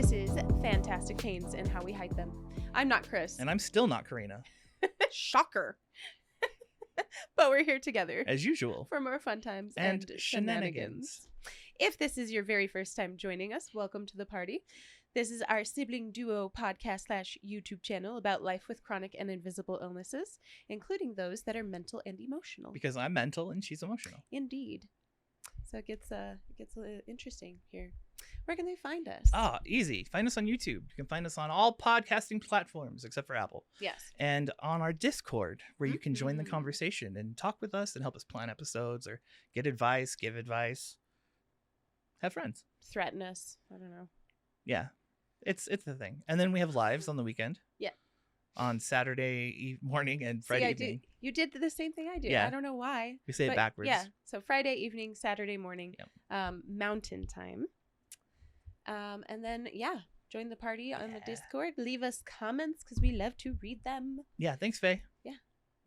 This is Fantastic Pains and How We Hide Them. I'm not Chris. And I'm still not Karina. Shocker. But we're here together. As usual. For more fun times and shenanigans. If this is your very first time joining us, welcome to the party. This is our sibling duo podcast / YouTube channel about life with chronic and invisible illnesses, including those that are mental and emotional. Because I'm mental and she's emotional. Indeed. So it gets interesting here. Where can they find us? Easy. Find us on YouTube. You can find us on all podcasting platforms except for Apple. Yes. And on our Discord, where you can join the conversation and talk with us and help us plan episodes or get advice, give advice. Have friends. Threaten us. I don't know. Yeah. It's the thing. And then we have lives on the weekend. Yeah. On Saturday morning and Friday evening. You did the same thing I do. Yeah. I don't know why. We say it backwards. Yeah. So Friday evening, Saturday morning, yep. Mountain time. And then, join the party on the Discord. Leave us comments because we love to read them. Yeah. Thanks, Faye. Yeah.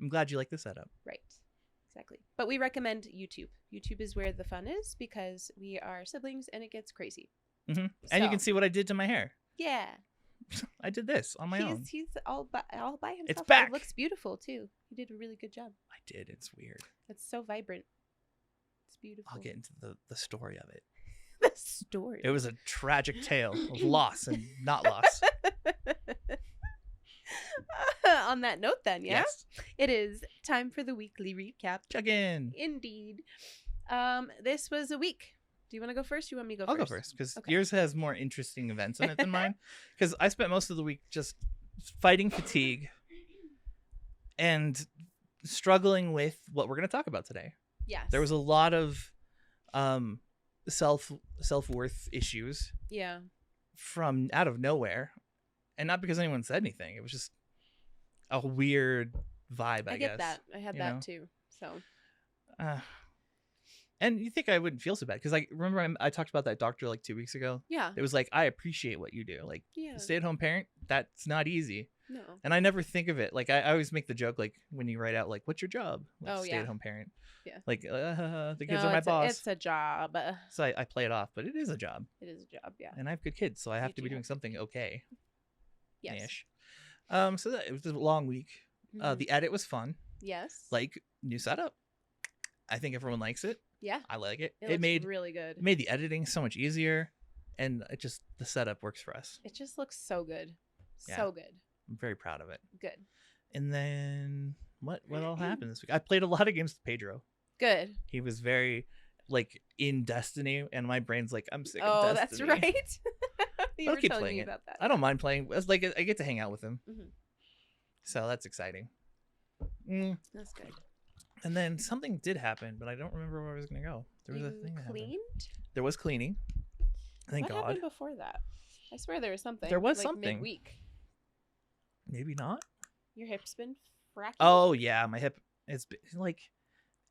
I'm glad you like the setup. Right. Exactly. But we recommend YouTube. YouTube is where the fun is because we are siblings and it gets crazy. Mm-hmm. And you can see what I did to my hair. Yeah. I did this on my own. He's all by himself. It's back. It looks beautiful too. You did a really good job. I did. It's weird. It's so vibrant. It's beautiful. I'll get into the story of it. The story. It was a tragic tale of loss and not loss. On that note then, yeah? Yes. It is time for the weekly recap. Check in. Indeed. This was a week. Do you want to go first? You want me to go I'll first? go first because yours has more interesting events in it than mine. Because I spent most of the week just fighting fatigue and struggling with what we're going to talk about today. Yes. There was a lot of self-worth issues. Yeah. From out of nowhere. And not because anyone said anything. It was just a weird vibe, I guess. I get that. I had that too. So. And you think I wouldn't feel so bad because remember I talked about that doctor like 2 weeks ago. Yeah. It was like, I appreciate what you do. Like, stay-at-home parent, that's not easy. No. And I never think of it. Like, I always make the joke, like, when you write out, like, what's your job? Like, stay-at-home parent. Yeah. Like, the kids are my boss. It's a job. So I play it off, but it is a job. It is a job, yeah. And I have good kids, so I have to be doing something okay. Yes. Ish. So it was a long week. The edit was fun. Yes. Like, new setup. I think everyone likes it. Yeah. I like it. It made really good. It made the editing so much easier, and the setup works for us. It just looks so good. So good. I'm very proud of it. Good. And then what all happened this week? I played a lot of games with Pedro. Good. He was very in Destiny, and my brain's like, I'm sick of Destiny. Oh, that's right. You were telling me about that. I don't mind playing. It's like I get to hang out with him. Mm-hmm. So that's exciting. That's good. And then something did happen, but I don't remember where I was going to go. There was a thing that cleaned? There was cleaning. Thank God. What happened before that? I swear there was something. There was something. Midweek. Maybe not. Your hip's been fractured? Oh, yeah. My hip is like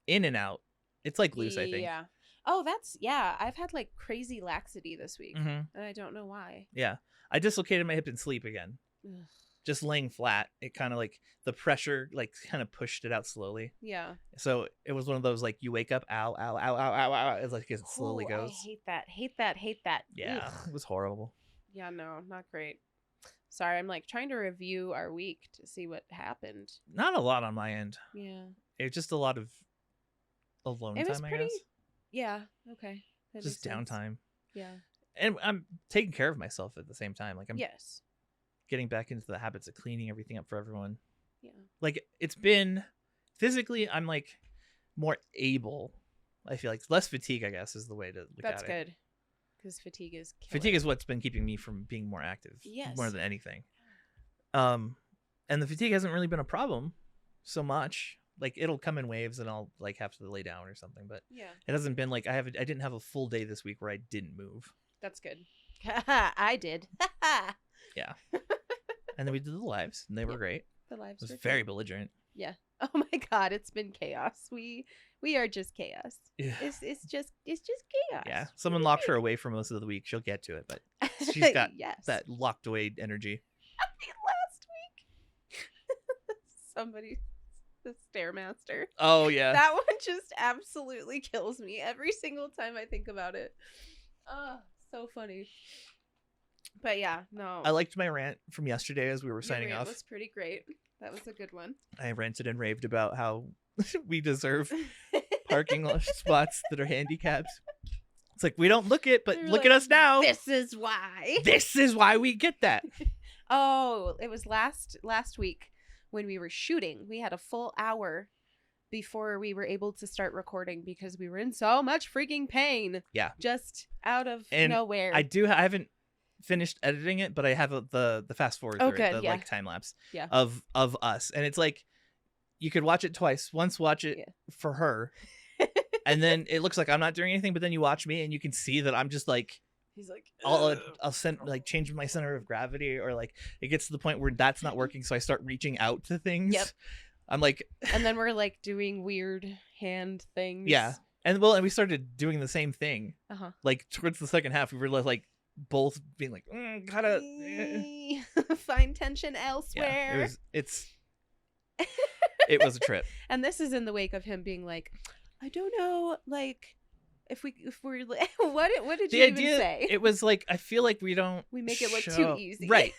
in and out. It's like loose, I think. Yeah. Oh, I've had like crazy laxity this week. And I don't know why. Yeah. I dislocated my hip in sleep again. Ugh. Just laying flat. It kind of the pressure kind of pushed it out slowly. Yeah. So it was one of those you wake up, ow, ow, ow, ow, ow, ow. It's like it slowly goes. I hate that. Yeah. Ugh. It was horrible. Yeah, no, not great. Sorry, I'm trying to review our week to see what happened. Not a lot on my end. Yeah. It's just a lot of alone time, I guess. Yeah. Okay. That just downtime. Yeah. And I'm taking care of myself at the same time. I'm getting back into the habits of cleaning everything up for everyone. Yeah. It's been physically, I'm more able. I feel like less fatigue, I guess, is the way to look at it. That's good. Because fatigue is killer. Fatigue is what's been keeping me from being more active. Yes. More than anything. And the fatigue hasn't really been a problem so much. It'll come in waves and I'll have to lay down or something, but it hasn't been I didn't have a full day this week where I didn't move. That's good. I did. Yeah. And then we did the lives and they were great. The lives were very belligerent. Yeah. Oh my God, it's been chaos. We are just chaos. Yeah. It's just chaos. Yeah. Someone locked her away for most of the week. She'll get to it, but she's got that locked away energy. Last week. Somebody, the Stairmaster. Oh yeah. That one just absolutely kills me every single time I think about it. Oh, so funny. But yeah, no. I liked my rant from yesterday as we were signing off. That was pretty great. That was a good one. I ranted and raved about how we deserve parking spots that are handicapped. It's like, we don't look it, but look at us now. This is why. This is why we get that. Oh, it was last week when we were shooting. We had a full hour before we were able to start recording because we were in so much freaking pain. Yeah. Just out of nowhere. I haven't finished editing it, but I have the fast forward through it, like time lapse of us. And it's like, you could watch it twice. Once watch it for her. And then it looks like I'm not doing anything, but then you watch me and you can see that I'm just like, he's like, I'll change my center of gravity, or like it gets to the point where that's not working. So I start reaching out to things. Yep. I'm like, and then we're like doing weird hand things. Yeah. And we started doing the same thing. Like towards the second half, we were like both being like, gotta find tension elsewhere. Yeah, it was a trip. And this is in the wake of him being like, I don't know, like if we're what did you even say? It was like, I feel like we make it look too easy, right?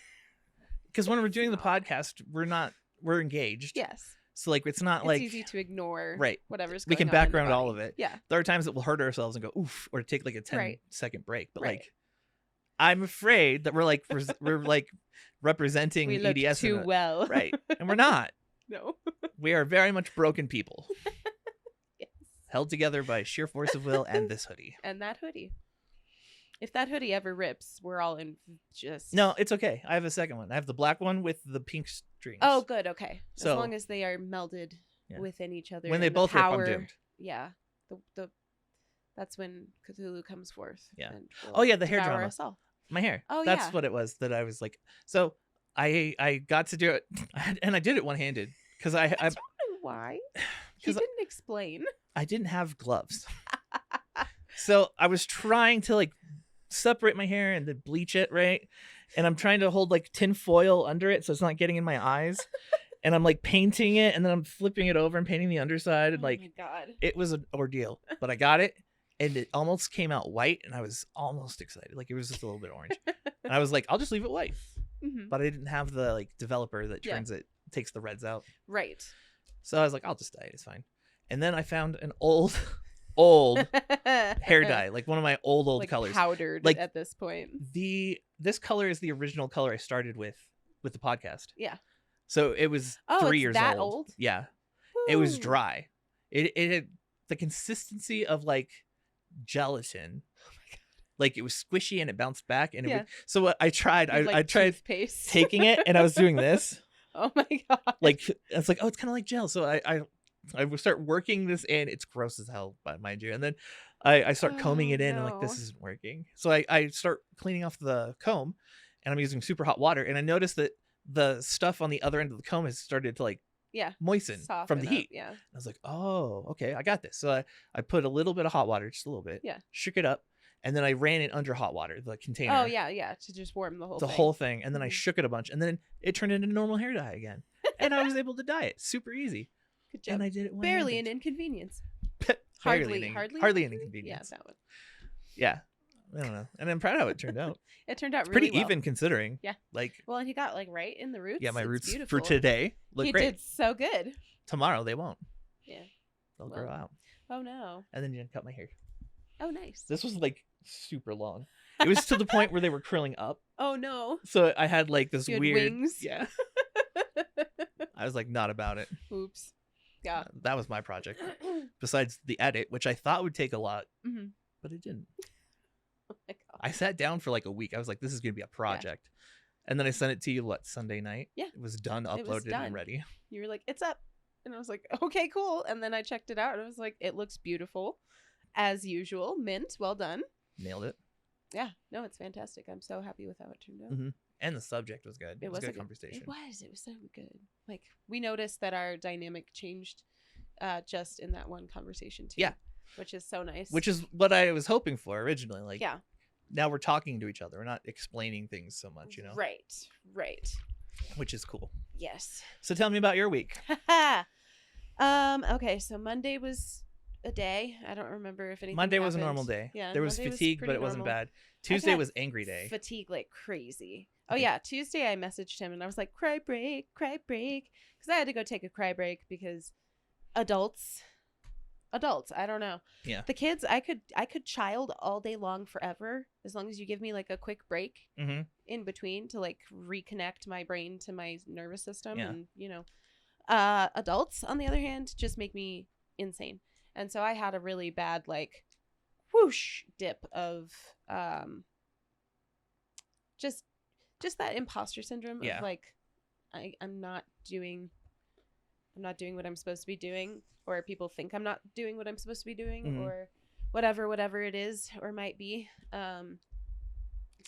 Because when we're doing the podcast, we're engaged. Yes. So like it's easy to ignore whatever's going on. We can background all of it. Yeah. There are times that we'll hurt ourselves and go oof, or take like a 10-second break. But like, I'm afraid that we're like representing EDS too well. Right. And we're not. No. We are very much broken people. Yes. Held together by sheer force of will and this hoodie. And that hoodie. If that hoodie ever rips, we're all in just... No, it's okay. I have a second one. I have the black one with the pink strings. Oh, good. Okay. As long as they are melded within each other. When they both rip, I'm doomed. Yeah. That's when Cthulhu comes forth. Yeah. The hair drama. Us all. My hair. Oh, that's what it was that I was like. So I got to do it, and I did it one-handed because I don't know why. He didn't explain. I didn't have gloves. So I was trying to like separate my hair and then bleach it, right? And I'm trying to hold like tin foil under it so it's not getting in my eyes. And I'm like painting it, and then I'm flipping it over and painting the underside. And like, my God. It was an ordeal, but I got it, and it almost came out white, and I was almost excited. Like it was just a little bit orange, and I was like, I'll just leave it white. Mm-hmm. But I didn't have the like developer that takes the reds out. Right. So I was like, I'll just dye it. It's fine. And then I found an old hair dye, like one of my old like colors, powdered like, at this point. This color is the original color I started with the podcast. Yeah. So it was 3 years that old. Yeah. Ooh. It was dry. It had the consistency of like gelatin. Oh my God. Like it was squishy and it bounced back, and so what I tried, I tried toothpaste. Taking it, and I was doing this. Oh my God. Like it's like, oh, it's kind of like gel. So I would start working this in. It's gross as hell, mind you. And then I start combing it in, and like, this isn't working. So I start cleaning off the comb, and I'm using super hot water. And I noticed that the stuff on the other end of the comb has started to like moisten from the heat. Yeah. I was like, oh, okay, I got this. So I put a little bit of hot water, just a little bit. Yeah. Shook it up. And then I ran it under hot water, the container. Oh, yeah. To just warm the whole whole thing. And then I shook it a bunch. And then it turned into normal hair dye again. And I was able to dye it. Super easy. Good job. And I did it barely an inconvenience. Hardly an inconvenience. Yeah, that one. Yeah. I don't know. And I'm proud of how it turned out. It turned out it's really pretty even considering. Yeah. Like. Well, and he got like right in the roots. Yeah, my roots beautiful. for today look great. He did so good. Tomorrow they won't. Yeah. They'll grow out. Oh no. And then you cut my hair. Oh, nice. This was like super long. It was to the point where they were curling up. Oh no. So I had like this you weird wings. Yeah. I was like, not about it. Oops. Yeah. That was my project. Besides the edit, which I thought would take a lot, but it didn't. Oh my God. I sat down for like a week. I was like, this is going to be a project. Yeah. And then I sent it to you, Sunday night? Yeah. It was done, uploaded, and ready. You were like, it's up. And I was like, okay, cool. And then I checked it out, and I was like, it looks beautiful. As usual. Mint. Well done. Nailed it. Yeah. No, it's fantastic. I'm so happy with how it turned out. Mm-hmm. And the subject was good. It was a good conversation. It was so good. Like, we noticed that our dynamic changed just in that one conversation too. Yeah. Which is so nice. Which is what I was hoping for originally. Like, yeah. Now we're talking to each other. We're not explaining things so much, Right. Which is cool. Yes. So tell me about your week. Okay, so Monday was a day. I don't remember if anything Monday happened. was a normal day. Yeah, there was Monday fatigue, but it normal. wasn't bad. Tuesday was angry day. Fatigue like crazy. Oh yeah, Tuesday I messaged him and I was like, cry break, because I had to go take a cry break because adults, I don't know. Yeah. The kids, I could child all day long forever as long as you give me like a quick break in between to like reconnect my brain to my nervous system. Yeah. And adults on the other hand just make me insane. And so I had a really bad like whoosh dip of just that imposter syndrome of like I'm not doing what I'm supposed to be doing, or people think I'm not doing what I'm supposed to be doing, or whatever it is or might be. So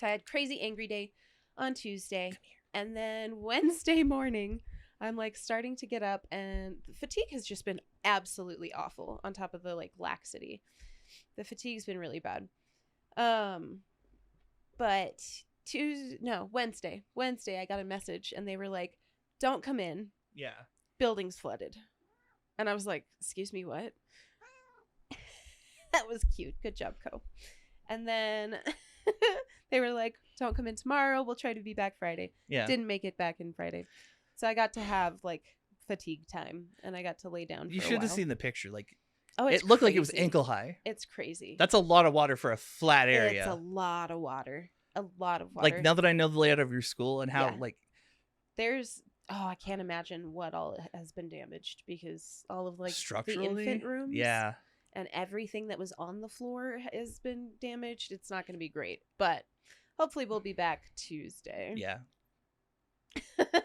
I had crazy angry day on Tuesday, and then Wednesday morning I'm like starting to get up, and the fatigue has just been absolutely awful on top of the like laxity. The fatigue's been really bad. But Wednesday I got a message and they were like, don't come in. Yeah. Building's flooded. And I was like, excuse me, what? That was cute. Good job, Co. And then they were like, don't come in tomorrow. We'll try to be back Friday. Yeah. Didn't make it back in Friday. So I got to have like fatigue time and I got to lay down for You should have seen the picture. Like, it looked like it was ankle high. It's crazy. That's a lot of water for a flat area. It's a lot of water. Like, now that I know the layout of your school and how like there's I can't imagine what all has been damaged, because all of like structurally, the infant rooms, yeah, and everything that was on the floor has been damaged. It's not going to be great, but hopefully we'll be back Tuesday. Yeah.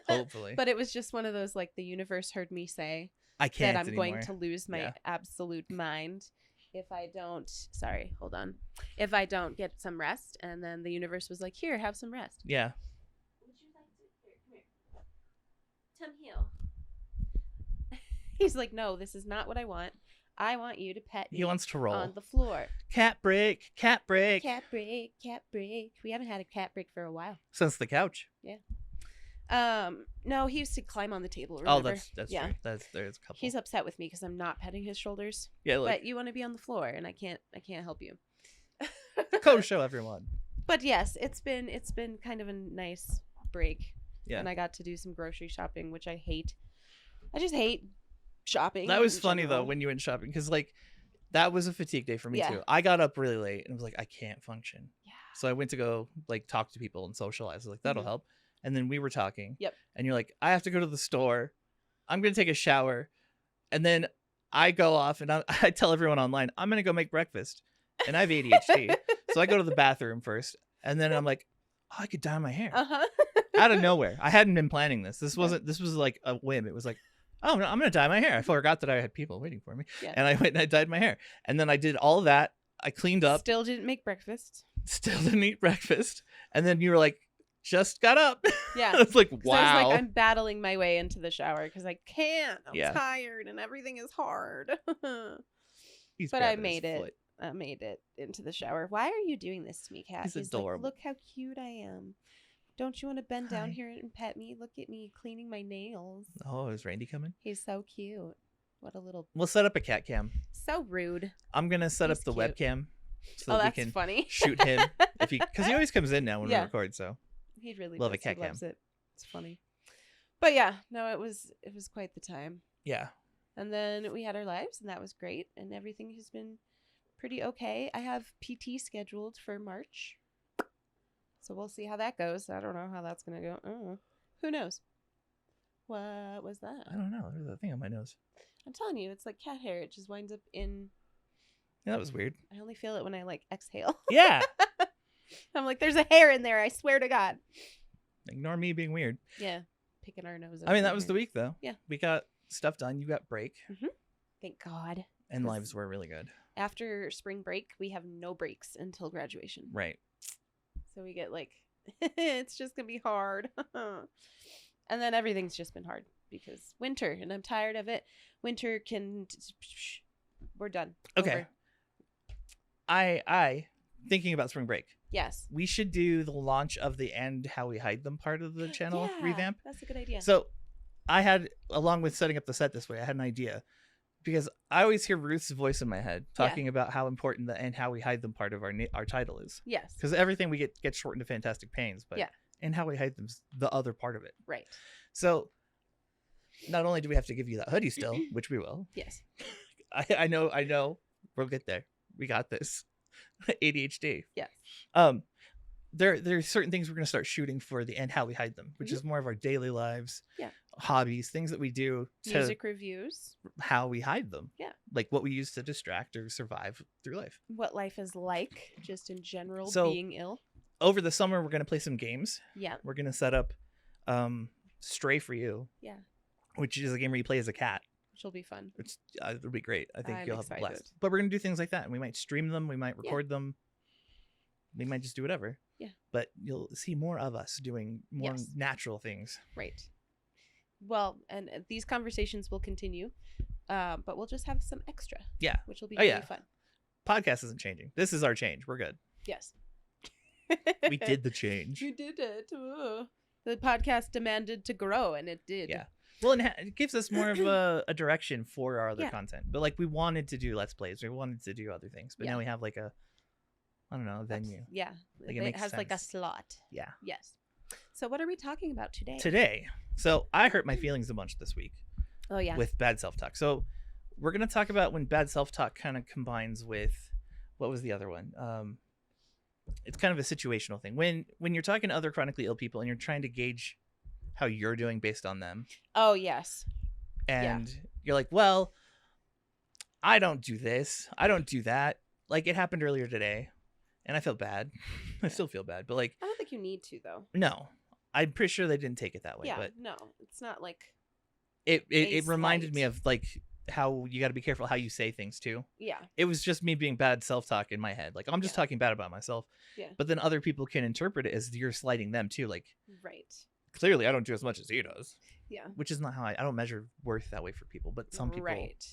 Hopefully. But it was just one of those, like, the universe heard me say I can't that I'm anymore. going to lose my absolute mind if I don't if I don't get some rest. And then the universe was like, here, have some rest. Yeah. Would you like to come heel? He's like, no, this is not what I want. I want you to pet me. He wants to roll on the floor. Cat break. Cat break. We haven't had a cat break for a while. Since the couch. Yeah. No, he used to climb on the table. Remember? Oh, that's true. There's a couple. He's upset with me because I'm not petting his shoulders. Yeah, look. But you want to be on the floor, and I can't help you. Go show everyone. But yes, it's been kind of a nice break. Yeah. And I got to do some grocery shopping, which I hate. I just hate shopping. That was funny though when you went shopping, because like that was a fatigue day for me too. I got up really late and was like, I can't function. Yeah. So I went to go like talk to people and socialize. I was like, that'll help. And then we were talking. Yep. And you're like, I have to go to the store. I'm gonna take a shower, and then I go off and I tell everyone online I'm gonna go make breakfast, and I have ADHD, so I go to the bathroom first, and then I'm like, oh, I could dye my hair. Out of nowhere. I hadn't been planning this. This was like a whim. It was like, oh no, I'm gonna dye my hair. I forgot that I had people waiting for me, and I went and I dyed my hair, and then I did all of that. I cleaned up. Still didn't make breakfast. Still didn't eat breakfast, and then you were like, just got up. Yeah. It's like, wow. I was like, I'm battling my way into the shower because I can't. I'm tired and everything is hard. But I made it. I made it into the shower. Why are you doing this to me, Kat? He's adorable. Like, look how cute I am. Don't you want to bend down here and pet me? Look at me cleaning my nails. Oh, is Randy coming? He's so cute. What a little... We'll set up a cat cam. So rude. I'm going to set up the webcam so that we can funny. shoot him. Because he always comes in now when we record, so... He really love does. a cat cam. Loves it. It's funny. But yeah, no, it was quite the time. Yeah. And then we had our lives, and that was great, and everything has been pretty okay. I have PT scheduled for March, so we'll see how that goes. I don't know how that's gonna go. Who knows? What was that? I don't know. There's a thing on my nose. I'm telling you, it's like cat hair. It just winds up in... Yeah, that was weird. I only feel it when I like exhale. Yeah. I'm like, there's a hair in there, I swear to God. Ignore me being weird. Yeah. Picking our nose. I mean, that was the week, though. Yeah. We got stuff done. You got break. Thank God. And lives were really good. After spring break, we have no breaks until graduation. Right. So we get like, it's just going to be hard. And then everything's just been hard because winter, and I'm tired of it. Winter can... We're done. Okay. Over. I thinking about spring break. Yes. We should do the launch of the And How We Hide Them part of the channel revamp. That's a good idea. So I had, along with setting up the set this way, I had an idea. because I always hear Ruth's voice in my head talking about how important the and how we hide them part of our title is. Yes. Because everything we get shortened to Fantastic Pains, but and how we hide them's the other part of it. Right. So not only do we have to give you that hoodie still, which we will. Yes. I know. We'll get there. We got this. ADHD. Yes. There's certain things we're going to start shooting for the and how we hide them, which is more of our daily lives, hobbies, things that we do, music reviews, how we hide them, like what we use to distract or survive through life, what life is like, just in general, being ill. Over the summer, we're going to play some games. Yeah, we're going to set up Stray for You. Yeah, which is a game where you play as a cat. Which will be fun. It'll be great. I think you'll excited. Have a blast. But we're going to do things like that, and we might stream them. We might record them. We might just do whatever. Yeah. But you'll see more of us doing more natural things. Right. Well, and these conversations will continue, but we'll just have some extra. Yeah. Which will be really fun. Podcast isn't changing. This is our change. We're good. Yes. We did the change. You did it. The podcast demanded to grow, and it did. Yeah. Well, it gives us more of a direction for our other content. But like we wanted to do Let's Plays. We wanted to do other things. But now we have like a venue. Yeah. Like it has sense. Like a slot. Yeah. Yes. So what are we talking about today? So I hurt my feelings a bunch this week. Oh, yeah. With bad self-talk. So we're going to talk about when bad self-talk kind of combines with, what was the other one? It's kind of a situational thing. When you're talking to other chronically ill people and you're trying to gauge how you're doing based on them. Oh, yes. And you're like, well, I don't do this. I don't do that. Like it happened earlier today and I felt bad. I still feel bad, but like, I don't think you need to though. No, I'm pretty sure they didn't take it that way. Yeah, but no, it's not like it reminded me of like how you got to be careful how you say things too. Yeah. It was just me being bad self-talk in my head. Like I'm just talking bad about myself. Yeah. But then other people can interpret it as you're slighting them too. Like, right. Clearly I don't do as much as he does. Yeah. Which is not how I don't measure worth that way for people, but some people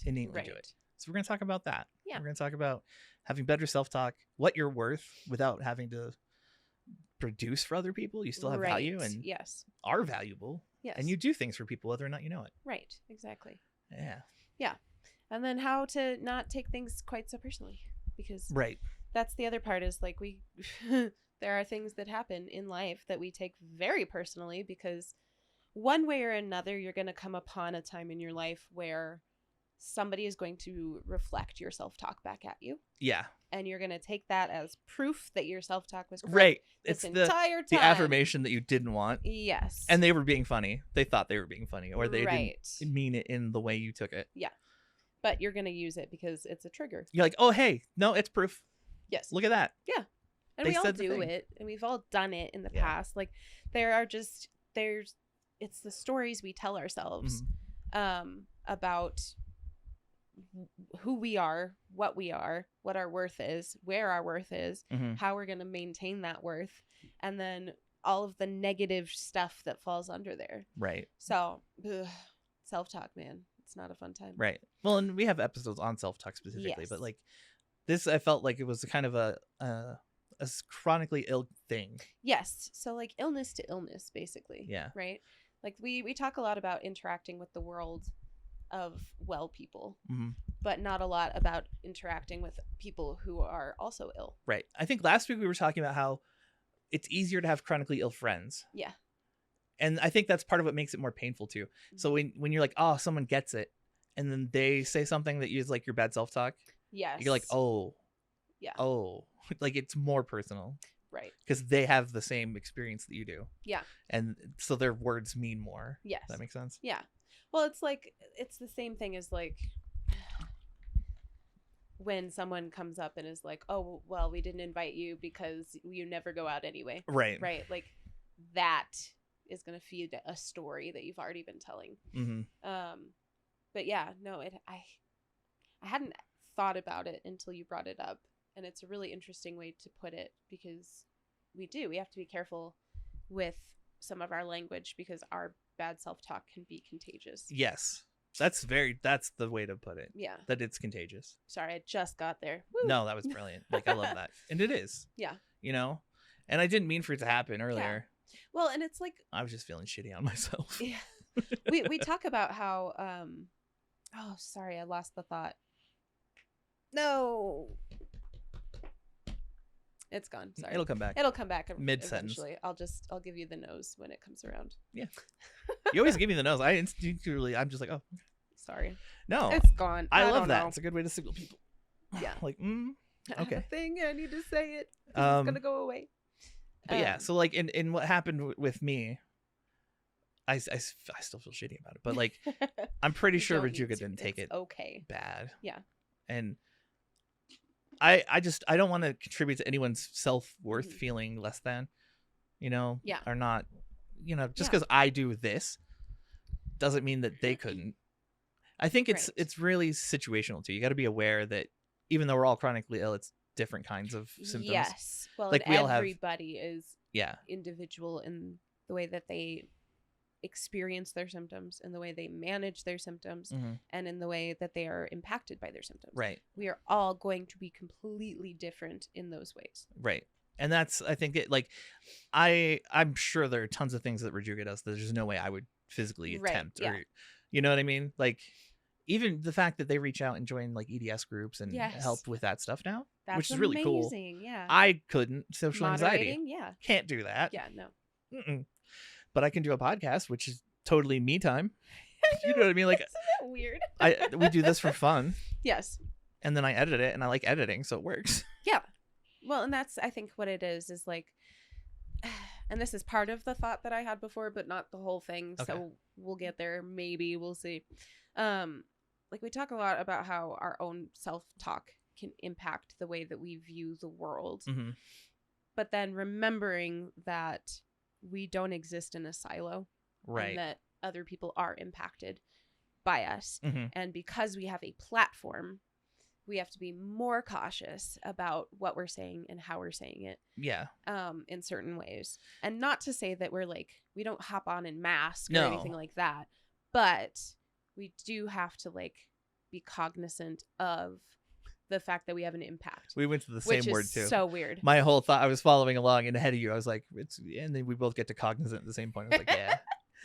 innately do it. So we're going to talk about that. Yeah. We're going to talk about having better self-talk, what you're worth without having to produce for other people. You still have value and are valuable. Yes. And you do things for people whether or not you know it. Right. Exactly. Yeah. Yeah. And then how to not take things quite so personally, because that's the other part is like there are things that happen in life that we take very personally because one way or another, you're going to come upon a time in your life where somebody is going to reflect your self-talk back at you. Yeah. And you're going to take that as proof that your self-talk was correct. Right. It's entire time. The affirmation that you didn't want. Yes. And they were being funny. They thought they were being funny or they didn't mean it in the way you took it. Yeah. But you're going to use it because it's a trigger. You're like, oh, hey, no, it's proof. Yes. Look at that. Yeah. And we all do it. And we've all done it in the past. Like it's the stories we tell ourselves about who we are, what our worth is, where our worth is, how we're going to maintain that worth, and then all of the negative stuff that falls under there. Right. So, self-talk, man. It's not a fun time. Right. Well, and we have episodes on self-talk specifically, but like this, I felt like it was kind of a chronically ill thing. Yes. So like illness to illness, basically. Yeah. Right. Like we talk a lot about interacting with the world of well people, but not a lot about interacting with people who are also ill. Right. I think last week we were talking about how it's easier to have chronically ill friends. Yeah. And I think that's part of what makes it more painful too. So when you're like, oh, someone gets it, and then they say something that is like your bad self-talk. Yes. You're like, oh. Yeah. Oh. Like it's more personal. Right. Because they have the same experience that you do. Yeah. And so their words mean more. Yes. Does that make sense? Yeah. Well, it's the same thing as like when someone comes up and is like, oh, well, we didn't invite you because you never go out anyway. Right. Right. Like that is going to feed a story that you've already been telling. But yeah, no, I hadn't thought about it until you brought it up. And it's a really interesting way to put it because we have to be careful with some of our language because our bad self-talk can be contagious. Yes. That's the way to put it. Yeah. That it's contagious. Sorry, I just got there. Woo! No, that was brilliant. Like I love that. And it is. Yeah. You know? And I didn't mean for it to happen earlier. Yeah. Well, and it's like I was just feeling shitty on myself. Yeah. We talk about how Oh, sorry, I lost the thought. No. It's gone. Sorry. It'll come back. It'll come back Mid-sentence. eventually. I'll give you the nose when it comes around. Yeah. You always give me the nose. I'm just like, oh. Sorry. No. It's gone. I love that. Know. It's a good way to signal people. Yeah. Like, okay. I have a thing. I need to say it. It's going to go away. But yeah, so like in what happened with me, I still feel shitty about it. But like, I'm pretty sure Rajuga didn't take it bad. Yeah. And I don't want to contribute to anyone's self-worth feeling less than, or not, just because I do this doesn't mean that they couldn't. I think it's really situational too. You got to be aware that even though we're all chronically ill, it's different kinds of symptoms. Yes. Well, like everybody is individual in the way that they experience their symptoms, in the way they manage their symptoms, and in the way that they are impacted by their symptoms. Right. We are all going to be completely different in those ways. Right. And that's, I think, I'm sure there are tons of things that Rajuga does that there's no way I would physically attempt. Or, you know what I mean? Like, even the fact that they reach out and join like EDS groups and help with that stuff now, which is really cool. Yeah. I couldn't. Social anxiety. Yeah. Can't do that. Yeah, no. But I can do a podcast, which is totally me time. You know what I mean? Like, isn't that weird? We do this for fun. Yes. And then I edit it, and I like editing, so it works. Yeah. Well, and that's, I think, what it is like, and this is part of the thought that I had before, but not the whole thing. Okay. So we'll get there. Maybe we'll see. Like, we talk a lot about how our own self-talk can impact the way that we view the world. Mm-hmm. But then remembering that we don't exist in a silo. Right. And that other people are impacted by us. Mm-hmm. And because we have a platform, we have to be more cautious about what we're saying and how we're saying it. Yeah. In certain ways. And not to say that we're like, we don't hop on in mask or anything like that. But we do have to like be cognizant of the fact that we have an impact. We went to the same word too. So weird. My whole thought, I was following along and ahead of you. I was like, and then we both get to cognizant at the same point. I was like, yeah,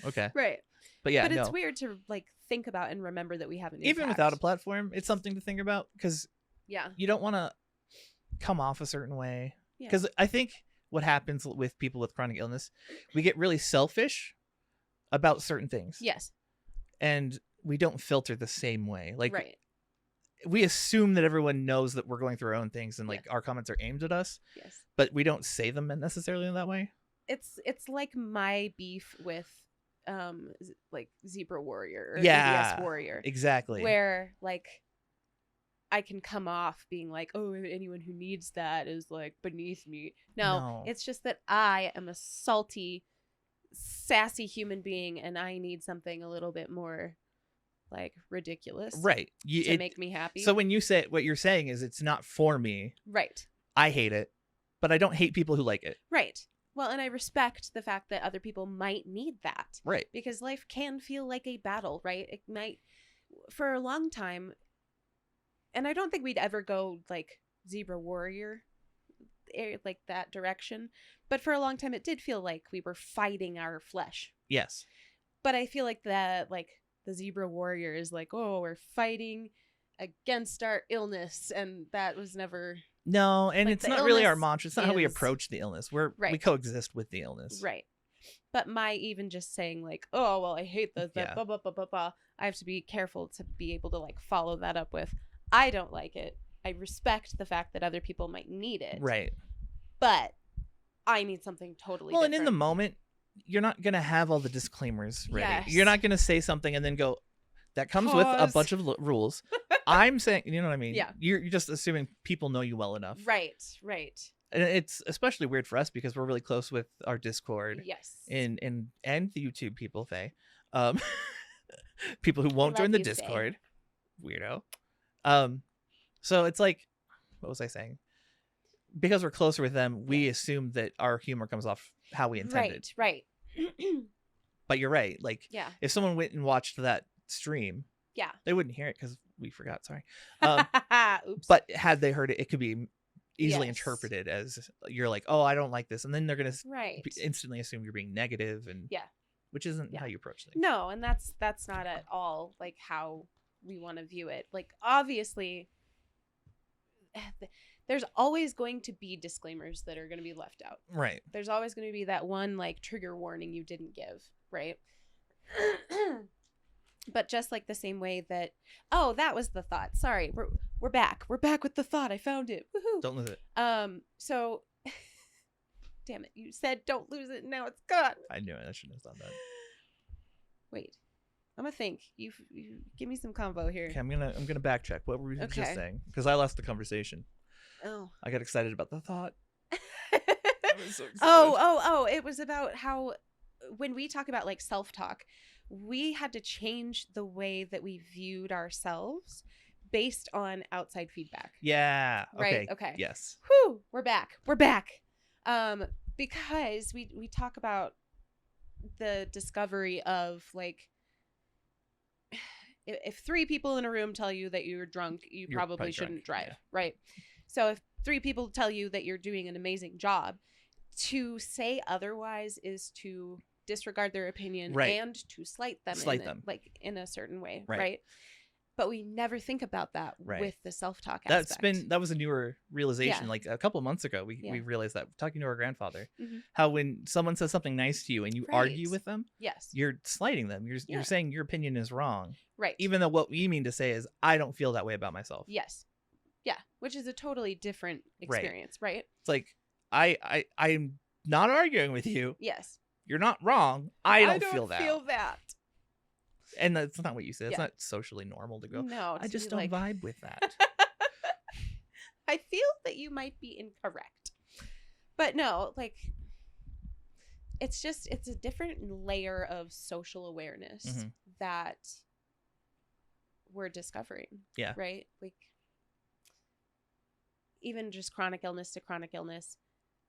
okay. Right. But yeah, but it's weird to like think about and remember that we have an impact. Even without a platform, it's something to think about because you don't want to come off a certain way. Because I think what happens with people with chronic illness, we get really selfish about certain things. Yes. And we don't filter the same way. Like, we assume that everyone knows that we're going through our own things and like our comments are aimed at us. Yes. But we don't say them necessarily in that way. It's like my beef with like Zebra Warrior or ADS Warrior. Exactly. Where like I can come off being like, oh, anyone who needs that is like beneath me. No, it's just that I am a salty, sassy human being and I need something a little bit more like ridiculous, right? To make me happy. So when you say what you're saying is it's not for me, right? I hate it, but I don't hate people who like it, right? Well, and I respect the fact that other people might need that, right? Because life can feel like a battle, right? It might, for a long time, and I don't think we'd ever go like Zebra Warrior, like that direction, but for a long time it did feel like we were fighting our flesh. Yes, but I feel like that, like. The Zebra Warrior is like, oh, we're fighting against our illness. And that was never... No, and like, it's not really our mantra. It's not how we approach the illness. We coexist with the illness. Right. But my even just saying like, oh, well, I hate the blah, blah, blah, blah, blah. I have to be careful to be able to like follow that up with, I don't like it. I respect the fact that other people might need it. Right. But I need something totally different. And in the moment... You're not going to have all the disclaimers ready. Yes. You're not going to say something and then go, that comes with a bunch of rules. I'm saying, you know what I mean? Yeah. You're just assuming people know you well enough. Right. And it's especially weird for us because we're really close with our Discord. Yes. And the YouTube people, Faye. People who won't join the Discord. Faye. Weirdo. So it's like, what was I saying? Because we're closer with them, we assume that our humor comes off how we intended. Right. But you're right. Like, if someone went and watched that stream, they wouldn't hear it because we forgot. Sorry. Oops. But had they heard it, it could be easily interpreted as you're like, oh, I don't like this, and then they're gonna instantly assume you're being negative, and which isn't how you approach things. No, and that's not at all like how we want to view it. Like, obviously, there's always going to be disclaimers that are going to be left out. Right. There's always going to be that one, like, trigger warning you didn't give, right? But just like the same way that, oh, that was the thought. Sorry, we're back. We're back with the thought. I found it. Woohoo! Don't lose it. So, damn it! You said don't lose it. And now it's gone. I knew it. I shouldn't have done that. Wait, I'm gonna think. You give me some combo here. Okay, I'm gonna backtrack. What were we just saying? Because I lost the conversation. Oh. I got excited about the thought. So oh! It was about how when we talk about like self-talk, we had to change the way that we viewed ourselves based on outside feedback. Yeah. Right. Okay. Yes. Whew. We're back. Because we talk about the discovery of like, if 3 people in a room tell you that you're drunk, you're probably shouldn't drive. Yeah. Right. So if 3 people tell you that you're doing an amazing job, to say otherwise is to disregard their opinion and to slight them like in a certain way, right? But we never think about that with the self-talk aspect. That was a newer realization. Like a couple of months ago, we realized that talking to our grandfather, how when someone says something nice to you and you argue with them, you're slighting them. You're saying your opinion is wrong, right? Even though what we mean to say is, I don't feel that way about myself. Yes, yeah, which is a totally different experience, right? It's like I'm not arguing with you. Yes. You're not wrong. I don't feel that. And that's not what you said. It's not socially normal to go, no, I just don't vibe with that. I feel that you might be incorrect. But no, like, it's a different layer of social awareness that we're discovering. Yeah. Right? Like, even just chronic illness to chronic illness,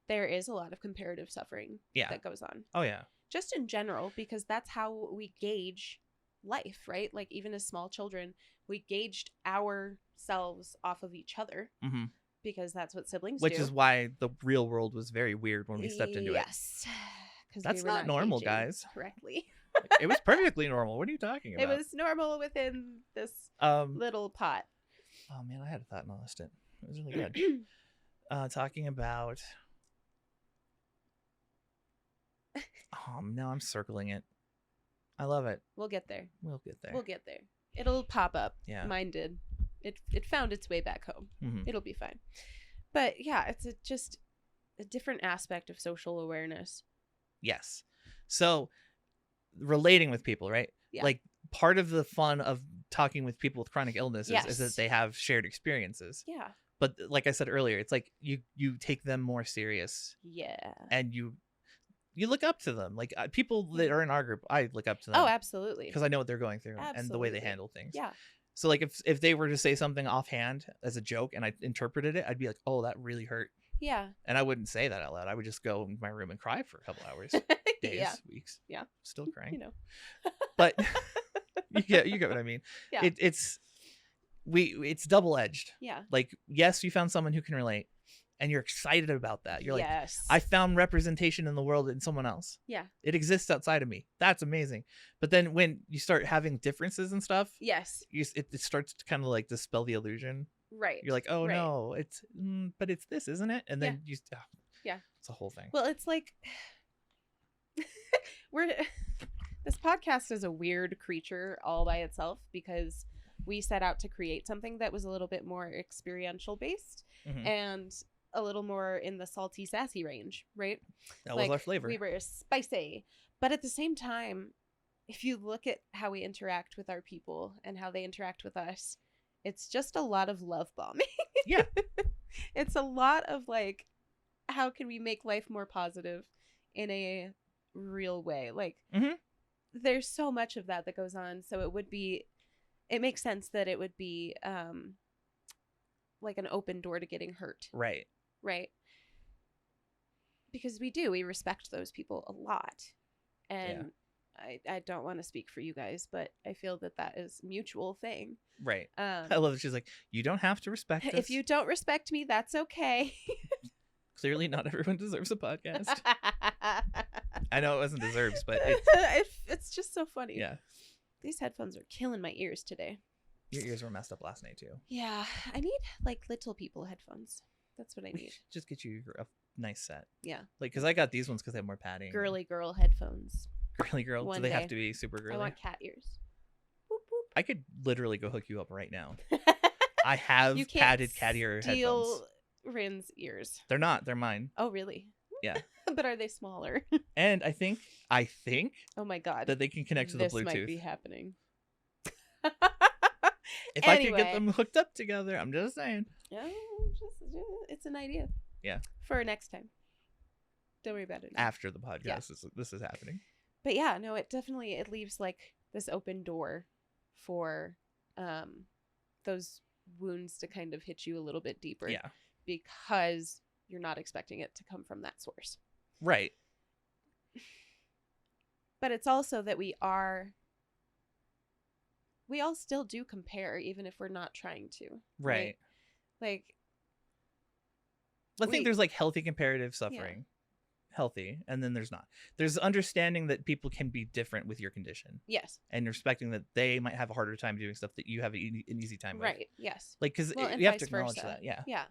there is a lot of comparative suffering that goes on. Oh, yeah. Just in general, because that's how we gauge life, right? Like, even as small children, we gauged ourselves off of each other because that's what siblings do. Which is why the real world was very weird when we stepped into it. Yes. That's not normal, guys. Correctly. It was perfectly normal. What are you talking about? It was normal within this little pot. Oh, man, I had a thought and I lost it. It was really good. Talking about... Oh, no, I'm circling it. I love it. We'll get there. We'll get there. It'll pop up. Yeah. Mine did. It found its way back home. It'll be fine. But yeah, it's just a different aspect of social awareness. Yes. So relating with people, right? Yeah. Like part of the fun of talking with people with chronic illness is that they have shared experiences. Yeah. But like I said earlier, it's like you take them more serious. Yeah. And you look up to them. Like people that are in our group, I look up to them. Oh, absolutely. Because I know what they're going through and the way they handle things. Yeah. So like if they were to say something offhand as a joke and I interpreted it, I'd be like, oh, that really hurt. Yeah. And I wouldn't say that out loud. I would just go in my room and cry for a couple hours, days, weeks. Yeah. Still crying. You know. But you get what I mean. Yeah. It's double-edged. Yeah. Like, yes, you found someone who can relate. And you're excited about that. You're like, yes. I found representation in the world in someone else. Yeah. It exists outside of me. That's amazing. But then when you start having differences and stuff, yes, it starts to kind of like dispel the illusion. Right. You're like, oh no, but it's this, isn't it? And then yeah, it's a whole thing. Well, it's like this podcast is a weird creature all by itself because we set out to create something that was a little bit more experiential based and a little more in the salty, sassy range, right? That was our flavor. We were spicy. But at the same time, if you look at how we interact with our people and how they interact with us, it's just a lot of love bombing. Yeah. It's a lot of like, how can we make life more positive in a real way? Like, there's so much of that goes on. So it makes sense that it would be like an open door to getting hurt. Right. Right. Because we respect those people a lot. And I don't want to speak for you guys, but I feel that is a mutual thing. Right. I love that she's like, you don't have to respect us. If you don't respect me, that's okay. Clearly not everyone deserves a podcast. I know it wasn't deserves, but it's just so funny. Yeah. These headphones are killing my ears today. Your ears were messed up last night too. Yeah, I need like little people headphones. That's what I need. Just get you a nice set. Yeah. Like, because I got these ones because they have more padding. Girly girl headphones. Girly girl? Do they have to be super girly? I want cat ears. Boop, boop. I could literally go hook you up right now. I have padded cat ear headphones. Rin's ears. They're not. They're mine. Oh, really? Yeah. But are they smaller? And I think. Oh my god. That they can connect to the Bluetooth. This might be happening. If I could get them hooked up together, I'm just saying. It's an idea. Yeah. For next time. Don't worry about it now. After the podcast, this is happening. But yeah, no, it leaves like this open door for those wounds to kind of hit you a little bit deeper. Yeah. Because you're not expecting it to come from that source. Right. But it's also that we all still do compare, even if we're not trying to. Right. Like, I think there's like healthy comparative suffering. Yeah. Healthy. And then there's not. There's understanding that people can be different with your condition. Yes. And respecting that they might have a harder time doing stuff that you have an easy time with. Right. Yes. Like, because you have to acknowledge that. Yeah. Yeah.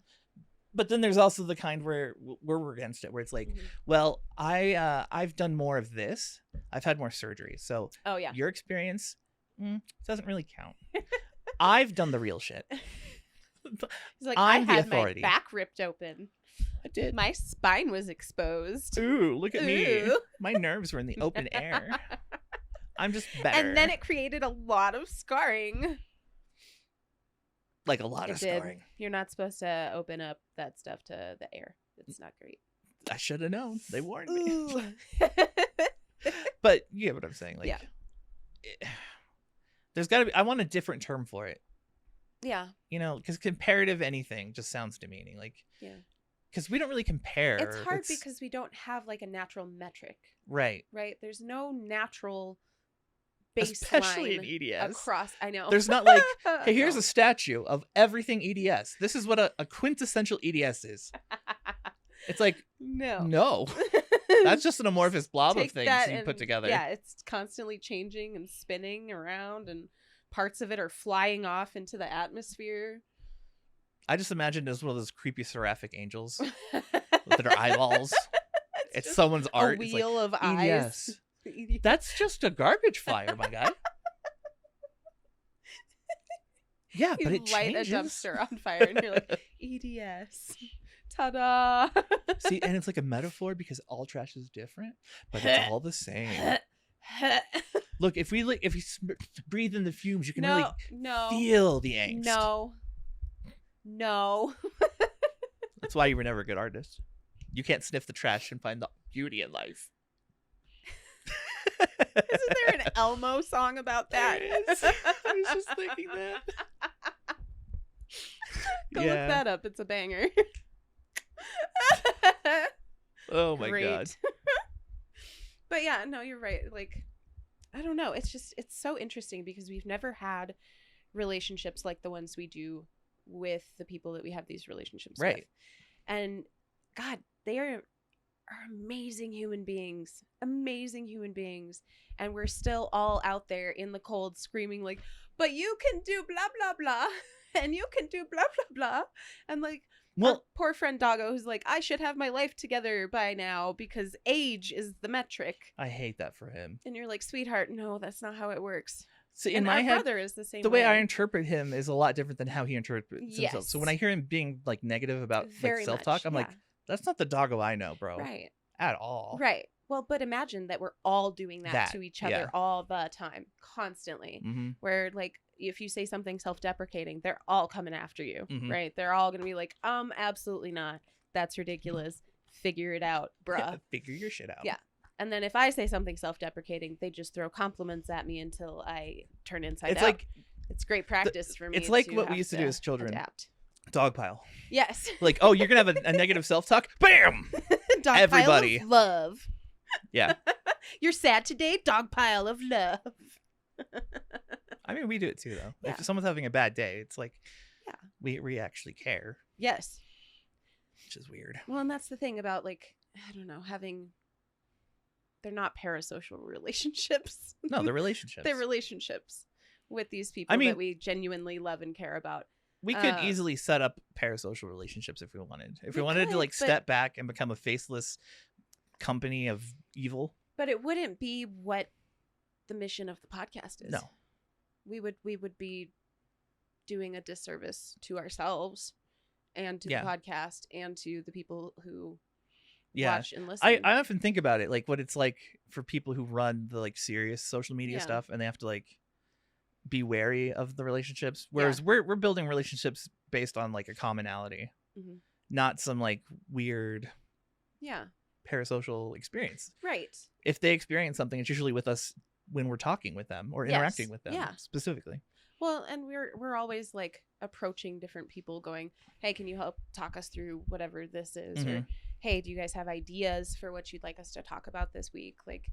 But then there's also the kind where we're against it, where it's like, well, I've done more of this. I've had more surgery. So your experience doesn't really count. I've done the real shit. He's like, I had my back ripped open. I did. My spine was exposed. Ooh, look at me. My nerves were in the open air. I'm just better. And then it created a lot of scarring. Like a lot of scarring. You're not supposed to open up that stuff to the air. It's not great. I should have known. They warned me. But you get what I'm saying. Like, there's got to be. I want a different term for it. Yeah. You know, because comparative anything just sounds demeaning. Like, because we don't really compare. It's hard because we don't have like a natural metric. Right. Right. There's no natural baseline. Especially in EDS. Across. I know. There's not like, hey, here's a statue of everything EDS. This is what a quintessential EDS is. It's like, no. That's just an amorphous blob of things you put together. Yeah, it's constantly changing and spinning around, and parts of it are flying off into the atmosphere. I just imagined it as one of those creepy seraphic angels that are eyeballs. It's someone's art. A wheel of eyes. EDS. That's just a garbage fire, my guy. Yeah, but it light changes. A dumpster on fire, and you're like, EDS. Ta-da! See, and it's like a metaphor because all trash is different, but it's all the same. Look, if you breathe in the fumes, you can really feel the angst. No. That's why you were never a good artist. You can't sniff the trash and find the beauty in life. Isn't there an Elmo song about that? I was just thinking that. Go look that up. It's a banger. Oh my god. But yeah, no, you're right. Like, I don't know. It's so interesting because we've never had relationships like the ones we do with the people that we have these relationships with. And God, they are amazing human beings. And we're still all out there in the cold screaming like, but you can do blah, blah, blah. And you can do blah, blah, blah. And like, our poor friend Doggo, who's like, I should have my life together by now because age is the metric. I hate that for him. And you're like, sweetheart, no, that's not how it works. So in my head, brother is the same. The way I interpret him is a lot different than how he interprets himself. Yes. So when I hear him being like negative about like self-talk, I'm like, that's not the Doggo I know, bro. Right. At all. Right. Well, but imagine that we're all doing that to each other all the time, constantly. Mm-hmm. Where like, if you say something self-deprecating, they're all coming after you, mm-hmm. right? They're all going to be like, absolutely not. That's ridiculous. Figure it out, bruh. Figure your shit out. Yeah. And then if I say something self-deprecating, they just throw compliments at me until I turn inside out. Like, it's great practice for me. It's like what we used to do as children. Adapt. Dogpile. Yes. Like, oh, you're going to have a negative self-talk? Bam! Dogpile Everybody. of love. Yeah. You're sad today? Dogpile of love. I mean, we do it too, though. Yeah. If someone's having a bad day, it's like, we actually care. Yes. Which is weird. Well, and that's the thing about, like, I don't know, they're not parasocial relationships. No, they're relationships. They're relationships with these people that we genuinely love and care about. We could easily set up parasocial relationships if we wanted. If we wanted to like step back and become a faceless company of evil. But it wouldn't be what the mission of the podcast is. No. We would be doing a disservice to ourselves and to the podcast and to the people who watch and listen. I often think about it, like what it's like for people who run the like serious social media stuff, and they have to like be wary of the relationships. Whereas we're building relationships based on like a commonality, not some like weird parasocial experience. Right. If they experience something, it's usually with us when we're talking with them or interacting with them specifically. Well, and we're always like approaching different people going, hey, can you help talk us through whatever this is? Or, hey, do you guys have ideas for what you'd like us to talk about this week? Like,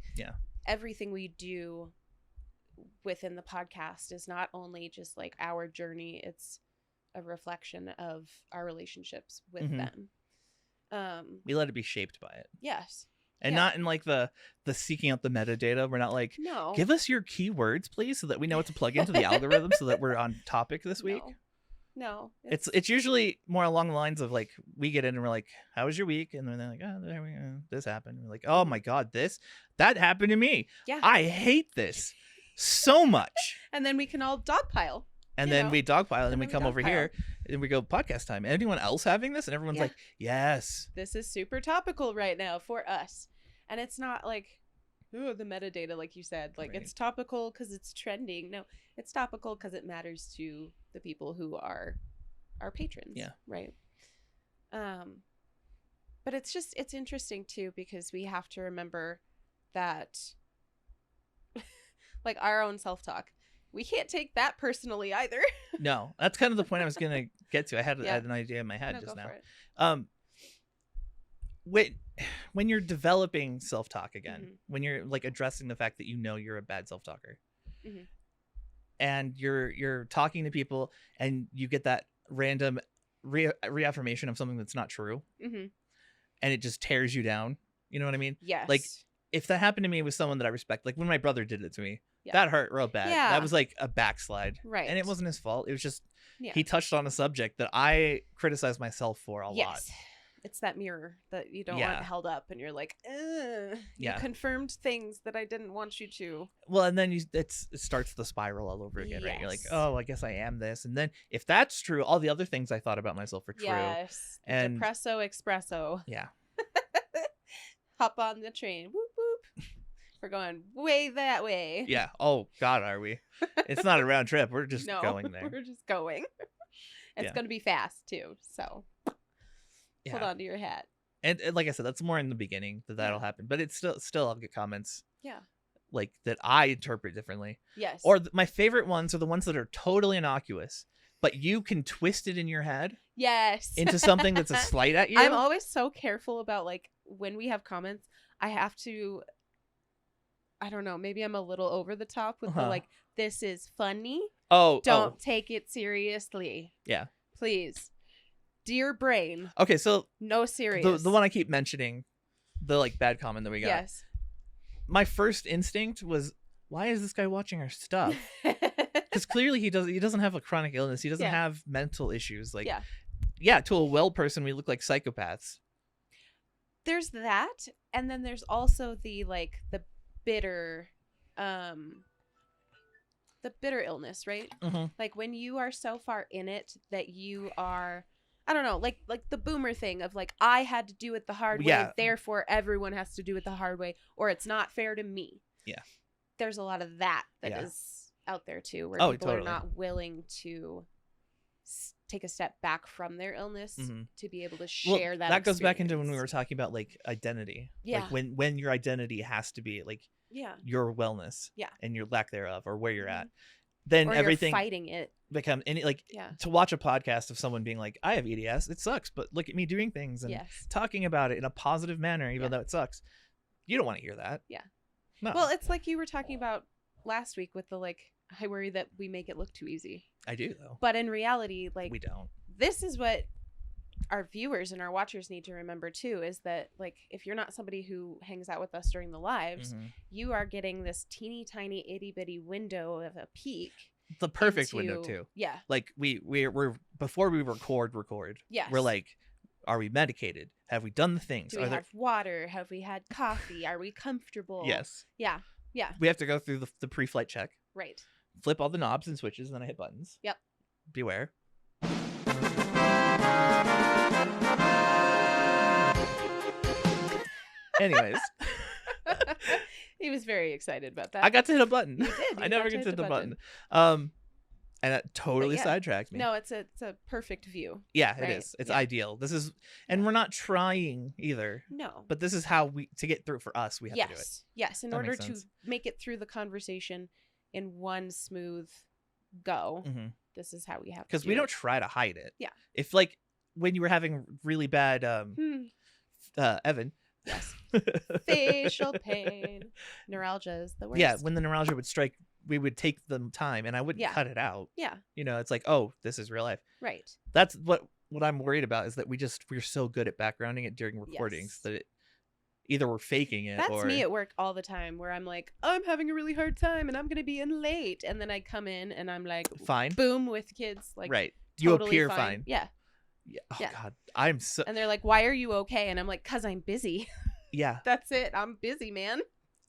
everything we do within the podcast is not only just like our journey, it's a reflection of our relationships with them. We let it be shaped by it. Yes. And not in like the seeking out the metadata. We're not like, give us your keywords, please, so that we know what to plug into the algorithm so that we're on topic this week. No. It's usually more along the lines of like, we get in and we're like, how was your week? And then they're like, oh, there we go. This happened. We're like, oh my God, that happened to me. Yeah. I hate this so much. And then we can all dogpile. And then we dogpile, and then we come over here and we go podcast time. Anyone else having this? And everyone's like, yes. This is super topical right now for us. And it's not like, oh, the metadata, like you said, like it's topical because it's trending. No, it's topical because it matters to the people who are our patrons. Yeah. Right. But it's interesting too, because we have to remember that like our own self-talk, we can't take that personally either. No, that's kind of the point I was going to get to. I had an idea in my head just now. When you're developing self-talk again, when you're like addressing the fact that you know you're a bad self-talker, and you're talking to people and you get that random reaffirmation of something that's not true, and it just tears you down. You know what I mean? Yes. Like if that happened to me with someone that I respect, like when my brother did it to me, that hurt real bad. Yeah. That was like a backslide. Right. And it wasn't his fault. It was just he touched on a subject that I criticized myself for a lot. It's that mirror that you don't want held up, and you're like, you confirmed things that I didn't want you to. Well, and then it starts the spiral all over again, right? You're like, oh, I guess I am this. And then if that's true, all the other things I thought about myself are true. Yes. And Depresso espresso. Yeah. Hop on the train. Whoop, whoop. We're going way that way. Yeah. Oh, God, are we? It's not a round trip. We're just going there. We're just going. It's going to be fast, too. So hold on to your hat. And like I said, that's more in the beginning that'll happen. But it's still I'll get comments. Yeah. Like that I interpret differently. Yes. Or my favorite ones are the ones that are totally innocuous, but you can twist it in your head. Yes. Into something that's a slight at you. I'm always so careful about like when we have comments, I have to, I don't know, maybe I'm a little over the top with the like, this is funny. Don't take it seriously. Yeah. Please. Dear brain. Okay, so no serious. The one I keep mentioning, the like bad comment that we got. Yes. My first instinct was, why is this guy watching our stuff? Because clearly he doesn't have a chronic illness. He doesn't have mental issues. Like, to a well person, we look like psychopaths. There's that, and then there's also the bitter illness, right? Like when you are so far in it that you are, I don't know, like the boomer thing of like, I had to do it the hard way, therefore everyone has to do it the hard way, or it's not fair to me. Yeah. There's a lot of that is out there too, where people are not willing to take a step back from their illness to be able to share that. That goes back into when we were talking about like identity. Yeah. Like when your identity has to be like your wellness. Yeah. And your lack thereof, or where you're at. Then or everything you're fighting it. Become any like to watch a podcast of someone being like, I have EDS, it sucks, but look at me doing things and talking about it in a positive manner, even though it sucks. You don't want to hear that. Yeah. No. Well, it's like you were talking about last week with the like, I worry that we make it look too easy. I do though. But in reality, like we don't. This is what our viewers and our watchers need to remember too, is that like if you're not somebody who hangs out with us during the lives, you are getting this teeny tiny itty bitty window of a peek the perfect window too. Yeah. Like we're before we record. Yes. We're like, are we medicated? Have we done the things? Do we have water? Have we had coffee? Are we comfortable? Yes. Yeah. Yeah. We have to go through the pre-flight check. Right. Flip all the knobs and switches, and then I hit buttons. Yep. Beware. Anyways. He was very excited about that. I got to hit a button. You did. I never get to hit the button. And that totally sidetracked me. No, it's a perfect view. Yeah, it is. It's ideal. This is, and we're not trying either. No. But this is how to get through for us, we have to do it. Yes. In order to make it through the conversation in one smooth go, this is how we have to do it. Because we don't try to hide it. Yeah. If like when you were having really bad Evan. Yes. Facial pain. Neuralgia is the worst. Yeah, when the neuralgia would strike, we would take the time and I wouldn't cut it out. Yeah. You know, it's like, oh, this is real life. Right. That's what I'm worried about, is that we're so good at backgrounding it during recordings that either we're faking it. That's me at work all the time, where I'm like, I'm having a really hard time and I'm going to be in late. And then I come in and I'm like, fine. Boom, with kids. Like, right. You totally appear fine. Yeah. Yeah. Oh God. I'm so. And they're like, why are you okay? And I'm like, 'cause I'm busy. Yeah. That's it. I'm busy, man.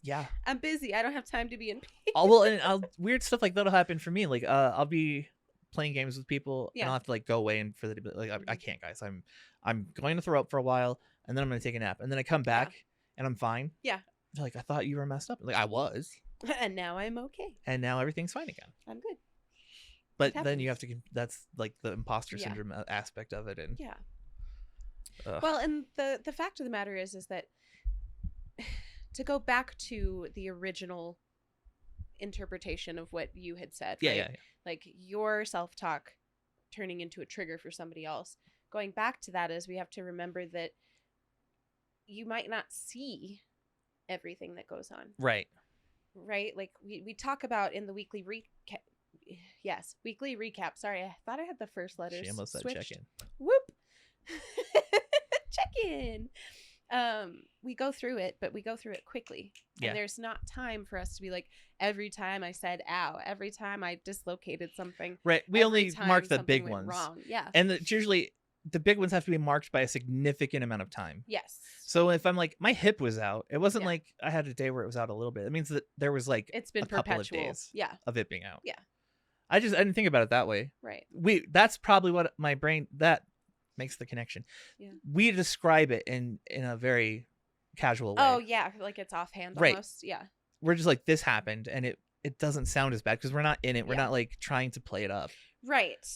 Yeah. I'm busy. I don't have time to be in pain. Oh, well, and weird stuff like that'll happen for me. Like, I'll be playing games with people and I'll have to like go away and for the like I can't, guys. I'm going to throw up for a while and then I'm going to take a nap and then I come back and I'm fine. Yeah. They're like, I thought you were messed up. Like, I was. And now I'm okay. And now everything's fine again. I'm good. But then you have to. That's like the imposter syndrome aspect of it, and Well, and the fact of the matter is that to go back to the original interpretation of what you had said, right? Like your self-talk turning into a trigger for somebody else. Going back to that is we have to remember that you might not see everything that goes on. Right. Right? Like we talk about in the weekly recap. Yes, weekly recap. Sorry, I thought I had the first letters. She almost said check in. Whoop. Check in. We go through it, but we go through it quickly. Yeah. And there's not time for us to be like, every time I said ow, every time I dislocated something. Right. We only mark the big ones. Wrong. Yeah. And it's usually the big ones have to be marked by a significant amount of time. Yes. So if I'm like, my hip was out, it wasn't like I had a day where it was out a little bit. It means that there was like it's been a couple of days of it being out. Yeah. I didn't think about it that way. Right. That's probably what my brain, that makes the connection. Yeah. We describe it in a very casual way. Oh yeah, like it's offhand almost. Yeah. We're just like, this happened, and it doesn't sound as bad because we're not in it. We're not like trying to play it up. Right.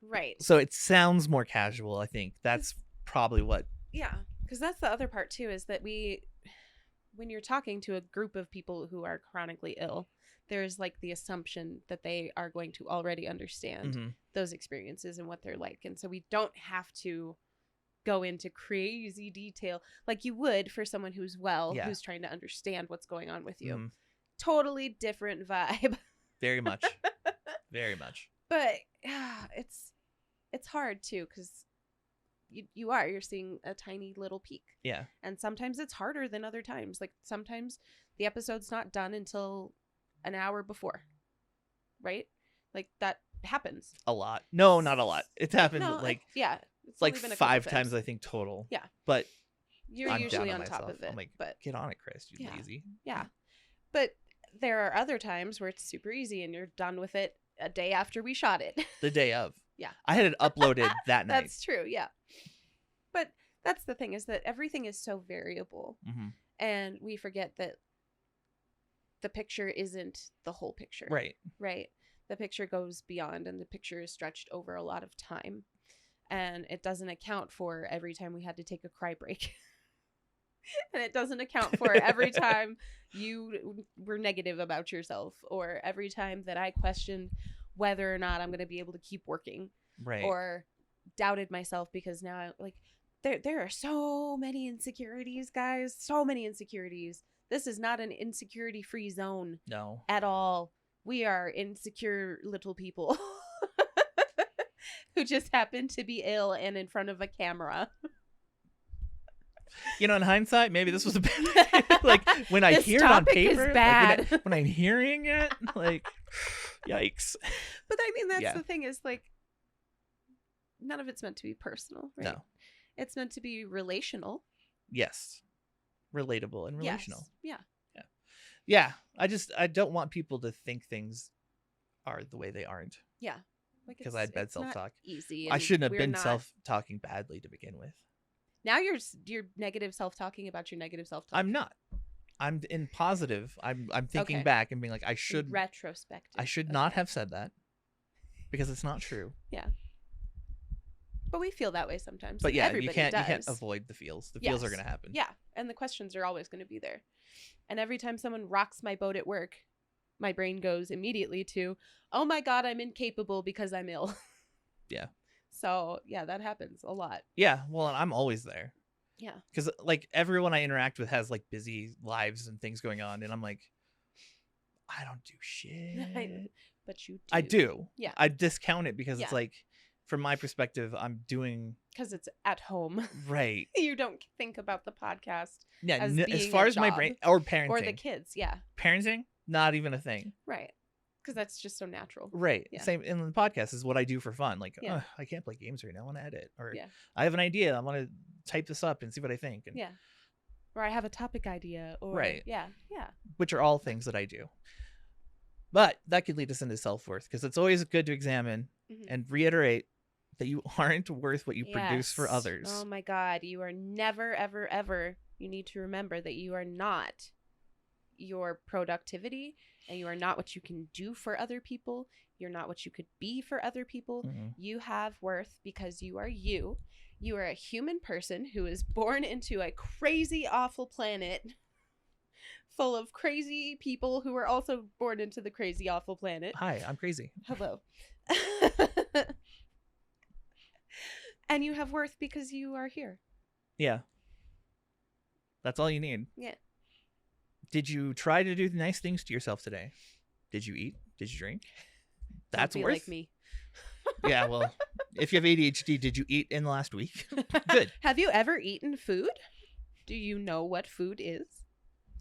Right. So it sounds more casual, I think. That's probably what. Yeah, because that's the other part too, is that when you're talking to a group of people who are chronically ill, there's like the assumption that they are going to already understand those experiences and what they're like. And so we don't have to go into crazy detail like you would for someone who's who's trying to understand what's going on with you. Totally different vibe. Very much. Very much. But it's hard too, because you're seeing a tiny little peak. Yeah. And sometimes it's harder than other times. Like sometimes the episode's not done until an hour before, right? Like that happens a lot. No, not a lot. It's happened it's like 5 times I think total. Yeah, but you're usually on top of it. I'm like, but get on it, Chris. You lazy. Yeah, but there are other times where it's super easy and you're done with it a day after we shot it. The day of. Yeah, I had it uploaded that night. That's true. Yeah, but that's the thing, is that everything is so variable, and we forget that the picture isn't the whole picture. Right. The picture goes beyond, and the picture is stretched over a lot of time, and it doesn't account for every time we had to take a cry break. And it doesn't account for every time you were negative about yourself, or every time that I questioned whether or not I'm going to be able to keep working, or doubted myself, because now there are so many insecurities, guys, so many insecurities. This is not an insecurity-free zone. No. At all. We are insecure little people who just happen to be ill and in front of a camera. in hindsight, maybe this was a bad idea. Like when I hear it on paper, is bad. Like when I'm hearing it, like, yikes. But I mean, that's the thing is like, none of it's meant to be personal, right? No. It's meant to be relational. Yes. Relatable and relational. Yes. Yeah. I don't want people to think things are the way they aren't. Yeah. Because I had bad self-talk. Easy. I shouldn't have been self-talking badly to begin with. Now you're negative self-talking about your negative self-talk. I'm not. I'm in positive. I'm thinking back and being like, I should retrospective. I should not have said that because it's not true. Yeah. But we feel that way sometimes. But yeah, everybody you can't does. avoid the feels. The feels are going to happen. Yeah, and the questions are always going to be there. And every time someone rocks my boat at work, my brain goes immediately to, oh my God, I'm incapable because I'm ill. Yeah. So yeah, that happens a lot. Yeah, well, I'm always there. Yeah. Because like everyone I interact with has like busy lives and things going on, and I'm like, I don't do shit. But you do. I do. Yeah. I discount it because it's like, from my perspective, I'm doing because it's at home. Right. You don't think about the podcast. Yeah. As far as my brain or parenting or the kids. Yeah. Parenting, not even a thing. Right. Because that's just so natural. Right. Yeah. Same in the podcast is what I do for fun. Like, I can't play games right now. I want to edit, or I have an idea. I want to type this up and see what I think. And, or I have a topic idea. Or right. Yeah. Which are all things that I do. But that could lead us into self-worth, because it's always good to examine and reiterate that you aren't worth what you produce for others. Oh my God. You are never, ever, ever. You need to remember that you are not your productivity, and you are not what you can do for other people. You're not what you could be for other people. You have worth because you are you. You are a human person who is born into a crazy, awful planet full of crazy people who are also born into the crazy, awful planet. Hi, I'm crazy. Hello. And you have worth because you are here. Yeah. That's all you need. Yeah. Did you try to do nice things to yourself today? Did you eat? Did you drink? That's worth. Like me. Yeah, well, if you have ADHD, did you eat in the last week? Good. Have you ever eaten food? Do you know what food is?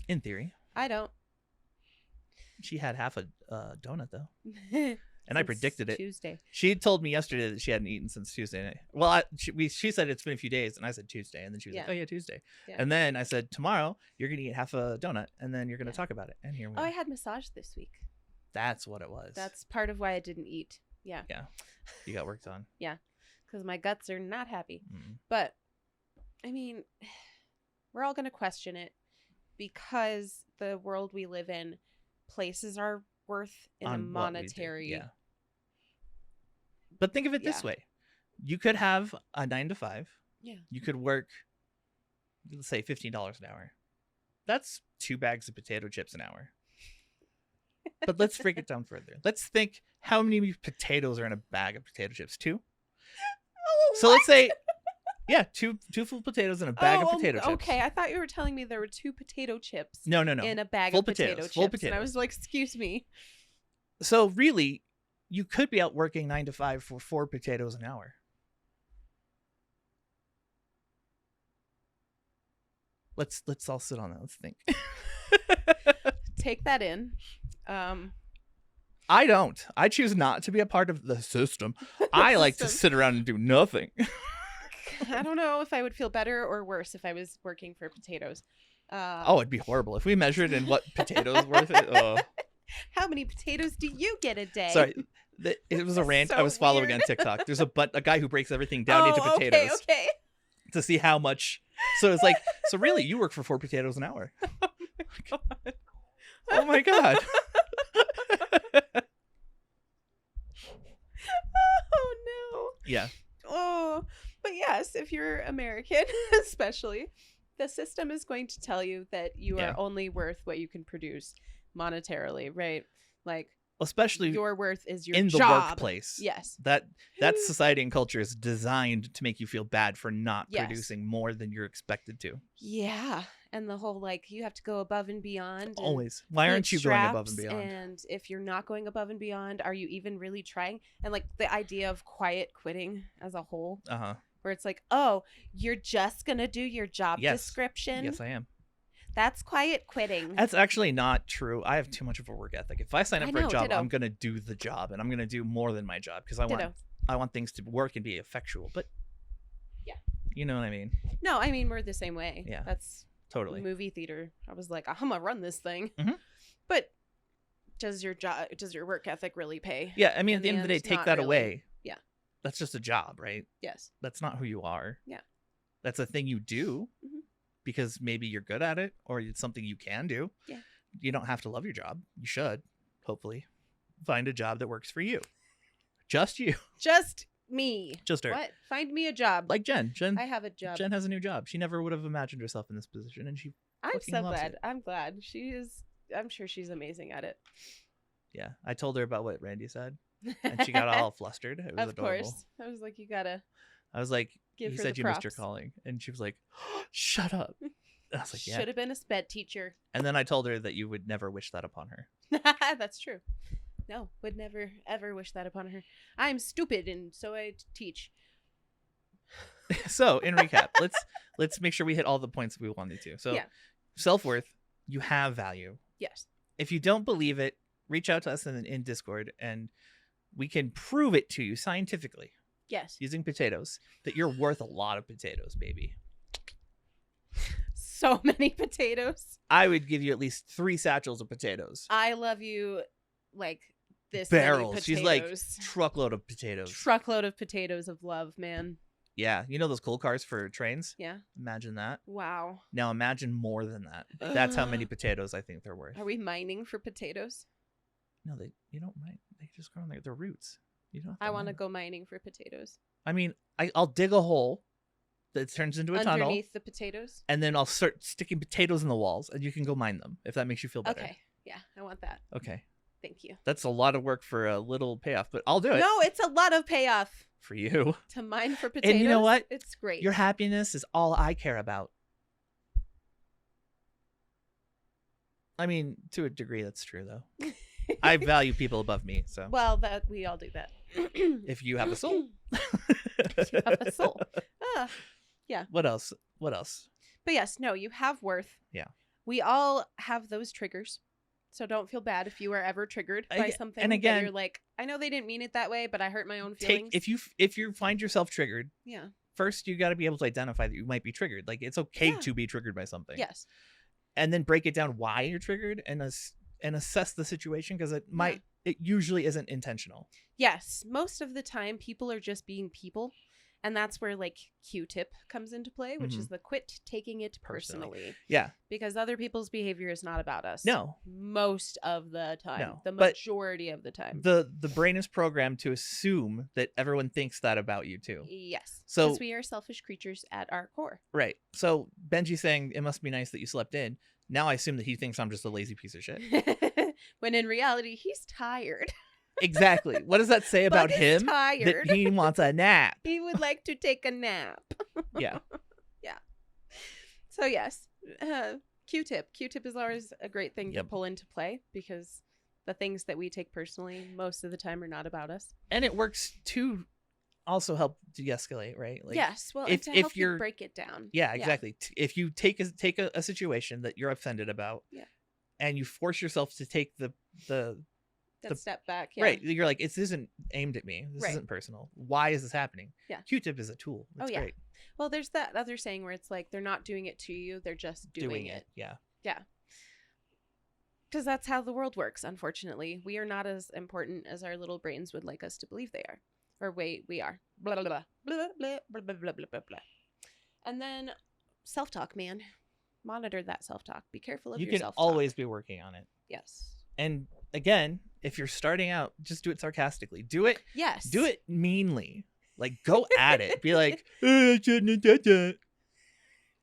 In theory. I don't. She had half a donut, though. And I predicted it. Tuesday. She told me yesterday that she hadn't eaten since Tuesday. Well, she said it's been a few days, and I said Tuesday, and then she was like, "Oh yeah, Tuesday." Yeah. And then I said, "Tomorrow you're gonna eat half a donut, and then you're gonna talk about it." And here we are. I had massage this week. That's what it was. That's part of why I didn't eat. Yeah. Yeah. You got worked on. Yeah, because my guts are not happy. But I mean, we're all gonna question it because the world we live in places our worth in a monetary. But think of it this way. You could have a 9 to 5. Yeah. You could work, let's say, $15 an hour. That's 2 bags of potato chips an hour. But let's break it down further. Let's think how many potatoes are in a bag of potato chips. 2? So let's say, two full potatoes in a bag of potato chips. Okay, I thought you were telling me there were 2 potato chips. No. In a bag of potato chips. Full potatoes. And I was like, excuse me. So really, you could be out working 9 to 5 for 4 potatoes an hour. Let's all sit on that. Let's think. Take that in. I don't. I choose not to be a part of the system. I like to sit around and do nothing. I don't know if I would feel better or worse if I was working for potatoes. It'd be horrible if we measured in what potatoes worth it. How many potatoes do you get a day? Sorry, it was a rant I was following on TikTok. There's a guy who breaks everything down into potatoes. Okay. To see how much. So it's like, so really, you work for 4 potatoes an hour. Oh my god. Oh no. Yeah. Oh, but yes, if you're American, especially, the system is going to tell you that you are only worth what you can produce monetarily, right? Like, especially your worth is your in job. The workplace. Yes. That society and culture is designed to make you feel bad for not producing more than you're expected to. Yeah. And the whole, like, you have to go above and beyond. Always. Why aren't you going above and beyond? And if you're not going above and beyond, are you even really trying? And like the idea of quiet quitting as a whole. where it's like, oh, you're just going to do your job description? Yes, I am. That's quiet quitting. That's actually not true. I have too much of a work ethic. If I sign up for a job, I'm going to do the job, and I'm going to do more than my job because I want things to work and be effectual. But yeah, you know what I mean? No, I mean, we're the same way. Yeah. That's totally movie theater. I was like, I'm going to run this thing. Mm-hmm. But does your work ethic really pay? Yeah. I mean, at the end of the day, take that away. Yeah. That's just a job, right? Yes. That's not who you are. Yeah. That's a thing you do. Mm-hmm. Because maybe you're good at it or it's something you can do. Yeah. You don't have to love your job. You should, hopefully, find a job that works for you. Just you. Just me. Just her. What? Find me a job. Like Jen. I have a job. Jen has a new job. She never would have imagined herself in this position, and I'm so glad. I'm glad. She is. I'm sure she's amazing at it. Yeah. I told her about what Randy said, and she got all flustered. It was adorable. Of course. I was like, you gotta. I was like, he said you missed your calling. And she was like, oh, shut up. And I was like, yeah. Should have been a sped teacher. And then I told her that you would never wish that upon her. That's true. No, would never, ever wish that upon her. I'm stupid, and so I teach. So, in recap, let's make sure we hit all the points we wanted to. So, self-worth, you have value. Yes. If you don't believe it, reach out to us in Discord, and we can prove it to you scientifically. Yes. Using potatoes, that you're worth a lot of potatoes, baby. So many potatoes. I would give you at least 3 satchels of potatoes. I love you like this. Barrels. She's like, truckload of potatoes. Truckload of potatoes of love, man. Yeah. You know those coal cars for trains? Yeah. Imagine that. Wow. Now imagine more than that. That's how many potatoes I think they're worth. Are we mining for potatoes? No, you don't mine. They just grow on their roots. I want to go mining for potatoes. I mean, I'll dig a hole that turns into a tunnel. Underneath the potatoes? And then I'll start sticking potatoes in the walls, and you can go mine them, if that makes you feel better. Okay. Yeah, I want that. Okay. Thank you. That's a lot of work for a little payoff, but I'll do it. No, it's a lot of payoff. For you. To mine for potatoes. And you know what? It's great. Your happiness is all I care about. I mean, to a degree, that's true, though. I value people above me, so. Well, that we all do that. If you have a soul. If you have a soul. Yeah. What else? But yes, no, you have worth. Yeah. We all have those triggers. So don't feel bad if you are ever triggered by something. And again, that you're like, I know they didn't mean it that way, but I hurt my own feelings. If you find yourself triggered, yeah. First you got to be able to identify that you might be triggered. Like it's okay to be triggered by something. Yes. And then break it down why you're triggered and assess the situation because it usually isn't intentional. Yes, most of the time people are just being people. And that's where like Q-tip comes into play, which is the quit taking it personally. Yeah. Because other people's behavior is not about us. No. Most of the time. No. The majority of the time. The brain is programmed to assume that everyone thinks that about you too. Yes. So because we are selfish creatures at our core. Right. So Benji saying it must be nice that you slept in. Now I assume that he thinks I'm just a lazy piece of shit. When in reality, he's tired. Exactly. What does that say about him? Tired. That he wants a nap. He would like to take a nap. Yeah. Yeah. So yes, Q-tip. Q-tip is always a great thing to pull into play because the things that we take personally most of the time are not about us. And it works to also help de-escalate, right? Like, yes. Well, if help you break it down. Yeah, exactly. Yeah. If you take a situation that you're offended about, and you force yourself to take the step back. Yeah. Right. You're like, this isn't aimed at me. This isn't personal. Why is this happening? Yeah. Q-tip is a tool. It's great. Well, there's that other saying where it's like, they're not doing it to you. They're just doing it. Yeah. Yeah. Because that's how the world works, unfortunately. We are not as important as our little brains would like us to believe they are. Or wait, we are. Blah, blah, blah, blah, blah, blah, blah, blah, blah, blah. And then self-talk, man. Monitor that self-talk. Be careful of your self-talk. You can always be working on it. Yes. And again, if you're starting out, just do it sarcastically. Do it. Yes. Do it meanly. Like, go at it. Be like, I shouldn't have done that.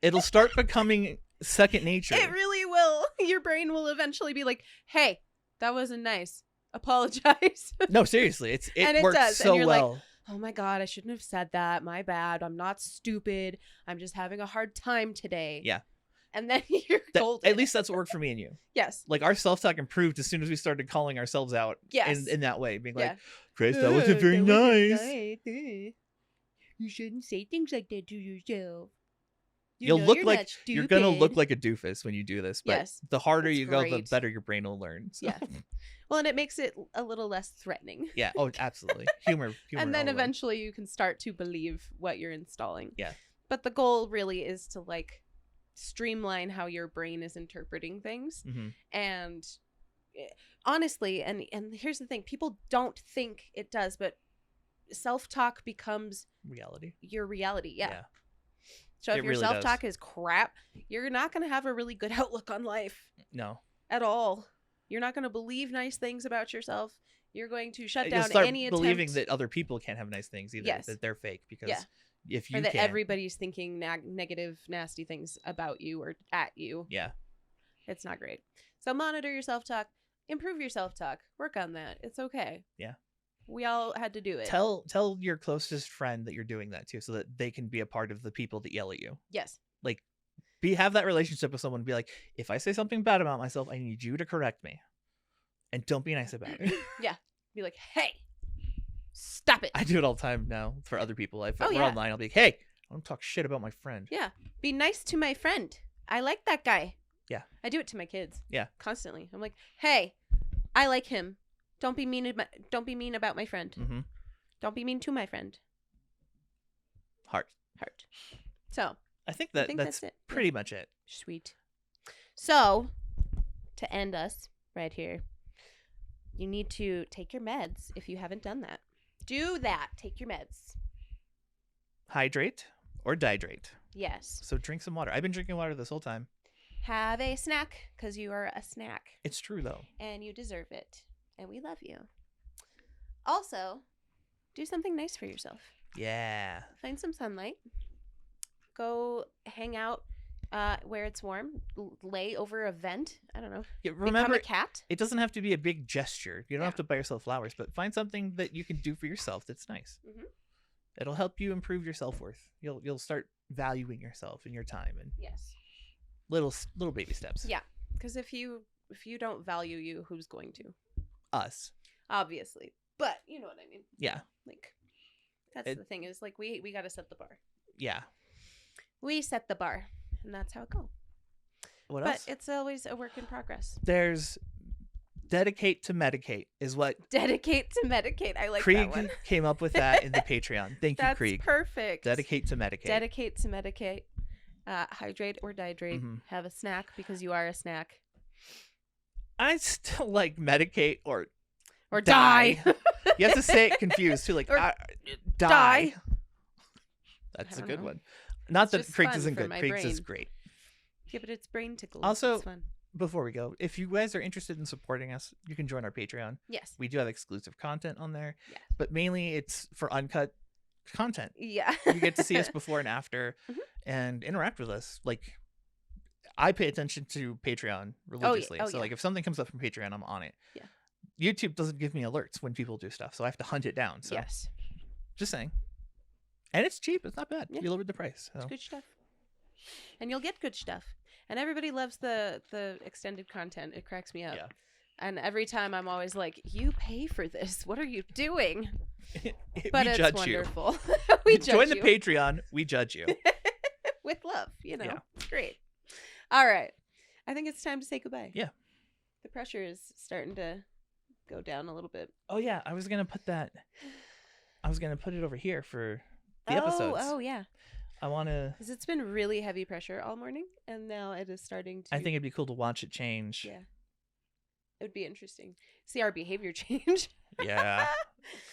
It'll start becoming second nature. It really will. Your brain will eventually be like, hey, that wasn't nice. Apologize. No, seriously. It works so well. Like, oh my God, I shouldn't have said that. My bad. I'm not stupid. I'm just having a hard time today. Yeah. And then you're golden. At least that's what worked for me and you. Yes. Like our self-talk improved as soon as we started calling ourselves out in that way. Being like, Chris, that wasn't very nice. you shouldn't say things like that to yourself. You're gonna look like a doofus when you do this, but yes, the harder you go, the better your brain will learn. So. Yeah. Well, and it makes it a little less threatening. Yeah. Oh, absolutely. Humor. And then eventually you can start to believe what you're installing. Yeah. But the goal really is to like streamline how your brain is interpreting things. Mm-hmm. And honestly, and here's the thing, people don't think it does, but self-talk becomes reality. Your reality. Yeah. Yeah. So if your really self-talk is crap, you're not going to have a really good outlook on life. No. At all. You're not going to believe nice things about yourself. You're going to shut down any attempt. Believing that other people can't have nice things either. Yes. That they're fake. Because if you or that everybody's thinking negative, nasty things about you or at you. Yeah. It's not great. So monitor your self-talk. Improve your self-talk. Work on that. It's okay. Yeah. We all had to do it. Tell your closest friend that you're doing that too, so that they can be a part of the people that yell at you. Yes. Like, have that relationship with someone. Be like, if I say something bad about myself, I need you to correct me, and don't be nice about it. Yeah. Be like, hey, stop it. I do it all the time now for other people. If we're online, I'll be like, hey, I don't talk shit about my friend. Yeah. Be nice to my friend. I like that guy. Yeah. I do it to my kids. Yeah. Constantly. I'm like, hey, I like him. Don't be mean about my friend. Mm-hmm. Don't be mean to my friend. Heart. So I think that's it. Pretty much it. Sweet. So to end us right here, you need to take your meds if you haven't done that. Do that. Take your meds. Hydrate or dihydrate. Yes. So drink some water. I've been drinking water this whole time. Have a snack because you are a snack. It's true though. And you deserve it. And we love you. Also, do something nice for yourself. Yeah. Find some sunlight. Go hang out where it's warm. Lay over a vent. I don't know. Yeah, remember, become a cat. It doesn't have to be a big gesture. You don't have to buy yourself flowers, but find something that you can do for yourself that's nice. Mm-hmm. It'll help you improve your self-worth. You'll start valuing yourself and your time and little baby steps. Yeah, because if you don't value you, who's going to? Us, obviously, but you know what I mean. Yeah, like that's the thing is like we got to set the bar. Yeah, we set the bar, and that's how it goes. What else? But it's always a work in progress. There's dedicate to medicate is what dedicate to medicate. I like Krieg that one. Came up with that in the Patreon. Thank you, Krieg. That's perfect. Dedicate to medicate. Dedicate to medicate. Hydrate or dihydrate. Mm-hmm. Have a snack because you are a snack. I still like medicate or die. You have to say it confused too, like die. That's a good one. Not that Krieg's isn't good. Krieg's is great. Yeah, but it's brain tickles. Also, it's fun. Before we go, if you guys are interested in supporting us, you can join our Patreon. Yes. We do have exclusive content on there. Yes. But mainly it's for uncut content. Yeah. You get to see us before and after and interact with us. Like, I pay attention to Patreon religiously. So like if something comes up from Patreon, I'm on it. Yeah. YouTube doesn't give me alerts when people do stuff, so I have to hunt it down. So just saying. And it's cheap. It's not bad. Yeah. You lowered the price. So. It's good stuff. And you'll get good stuff. And everybody loves the extended content. It cracks me up. Yeah. And every time I'm always like, you pay for this. What are you doing? But we it's judge wonderful. You. We judge Join you. the Patreon. We judge you. With love, you know. Yeah. Great. All right. I think it's time to say goodbye. Yeah. The pressure is starting to go down a little bit. Oh, yeah. I was going to put it over here for the episodes. Oh, yeah. I want to... Because it's been really heavy pressure all morning, and now it is starting to... I think it'd be cool to watch it change. Yeah. It would be interesting. See our behavior change. Yeah.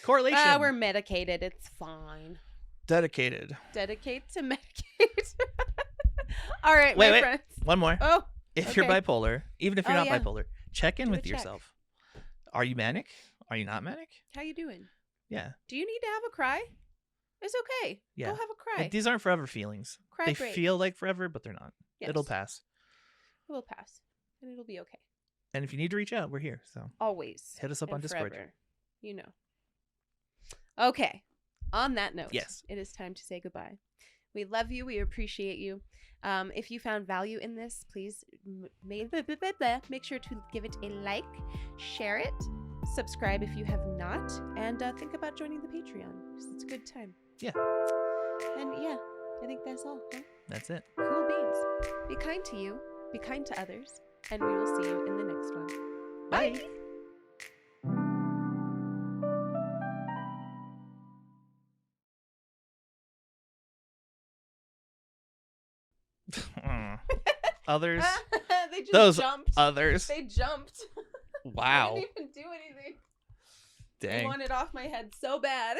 Correlation. We're medicated. It's fine. Dedicated. Dedicate to medicate. All right, wait. friends. One more. Oh, if you're bipolar, even if you're not bipolar, check in with check. yourself. Are you manic? Are you not manic? How you doing? Yeah. Do you need to have a cry? It's okay. Yeah. Go have a cry. Like, these aren't forever feelings. They feel like forever, but they're not. Yes. It'll pass. It will pass. And it'll be okay. And if you need to reach out, we're here. So always. Hit us up on Discord. You know. Okay. On that note, yes, it is time to say goodbye. We love you. We appreciate you. If you found value in this, please make sure to give it a like, share it, subscribe if you have not, and think about joining the Patreon because it's a good time. Yeah. And yeah, I think that's all. Huh? That's it. Cool beans. Be kind to you, be kind to others, and we will see you in the next one. Bye. Others. They just Those jumped. others. They jumped. Wow. I didn't even do anything. Dang. I want it off my head so bad.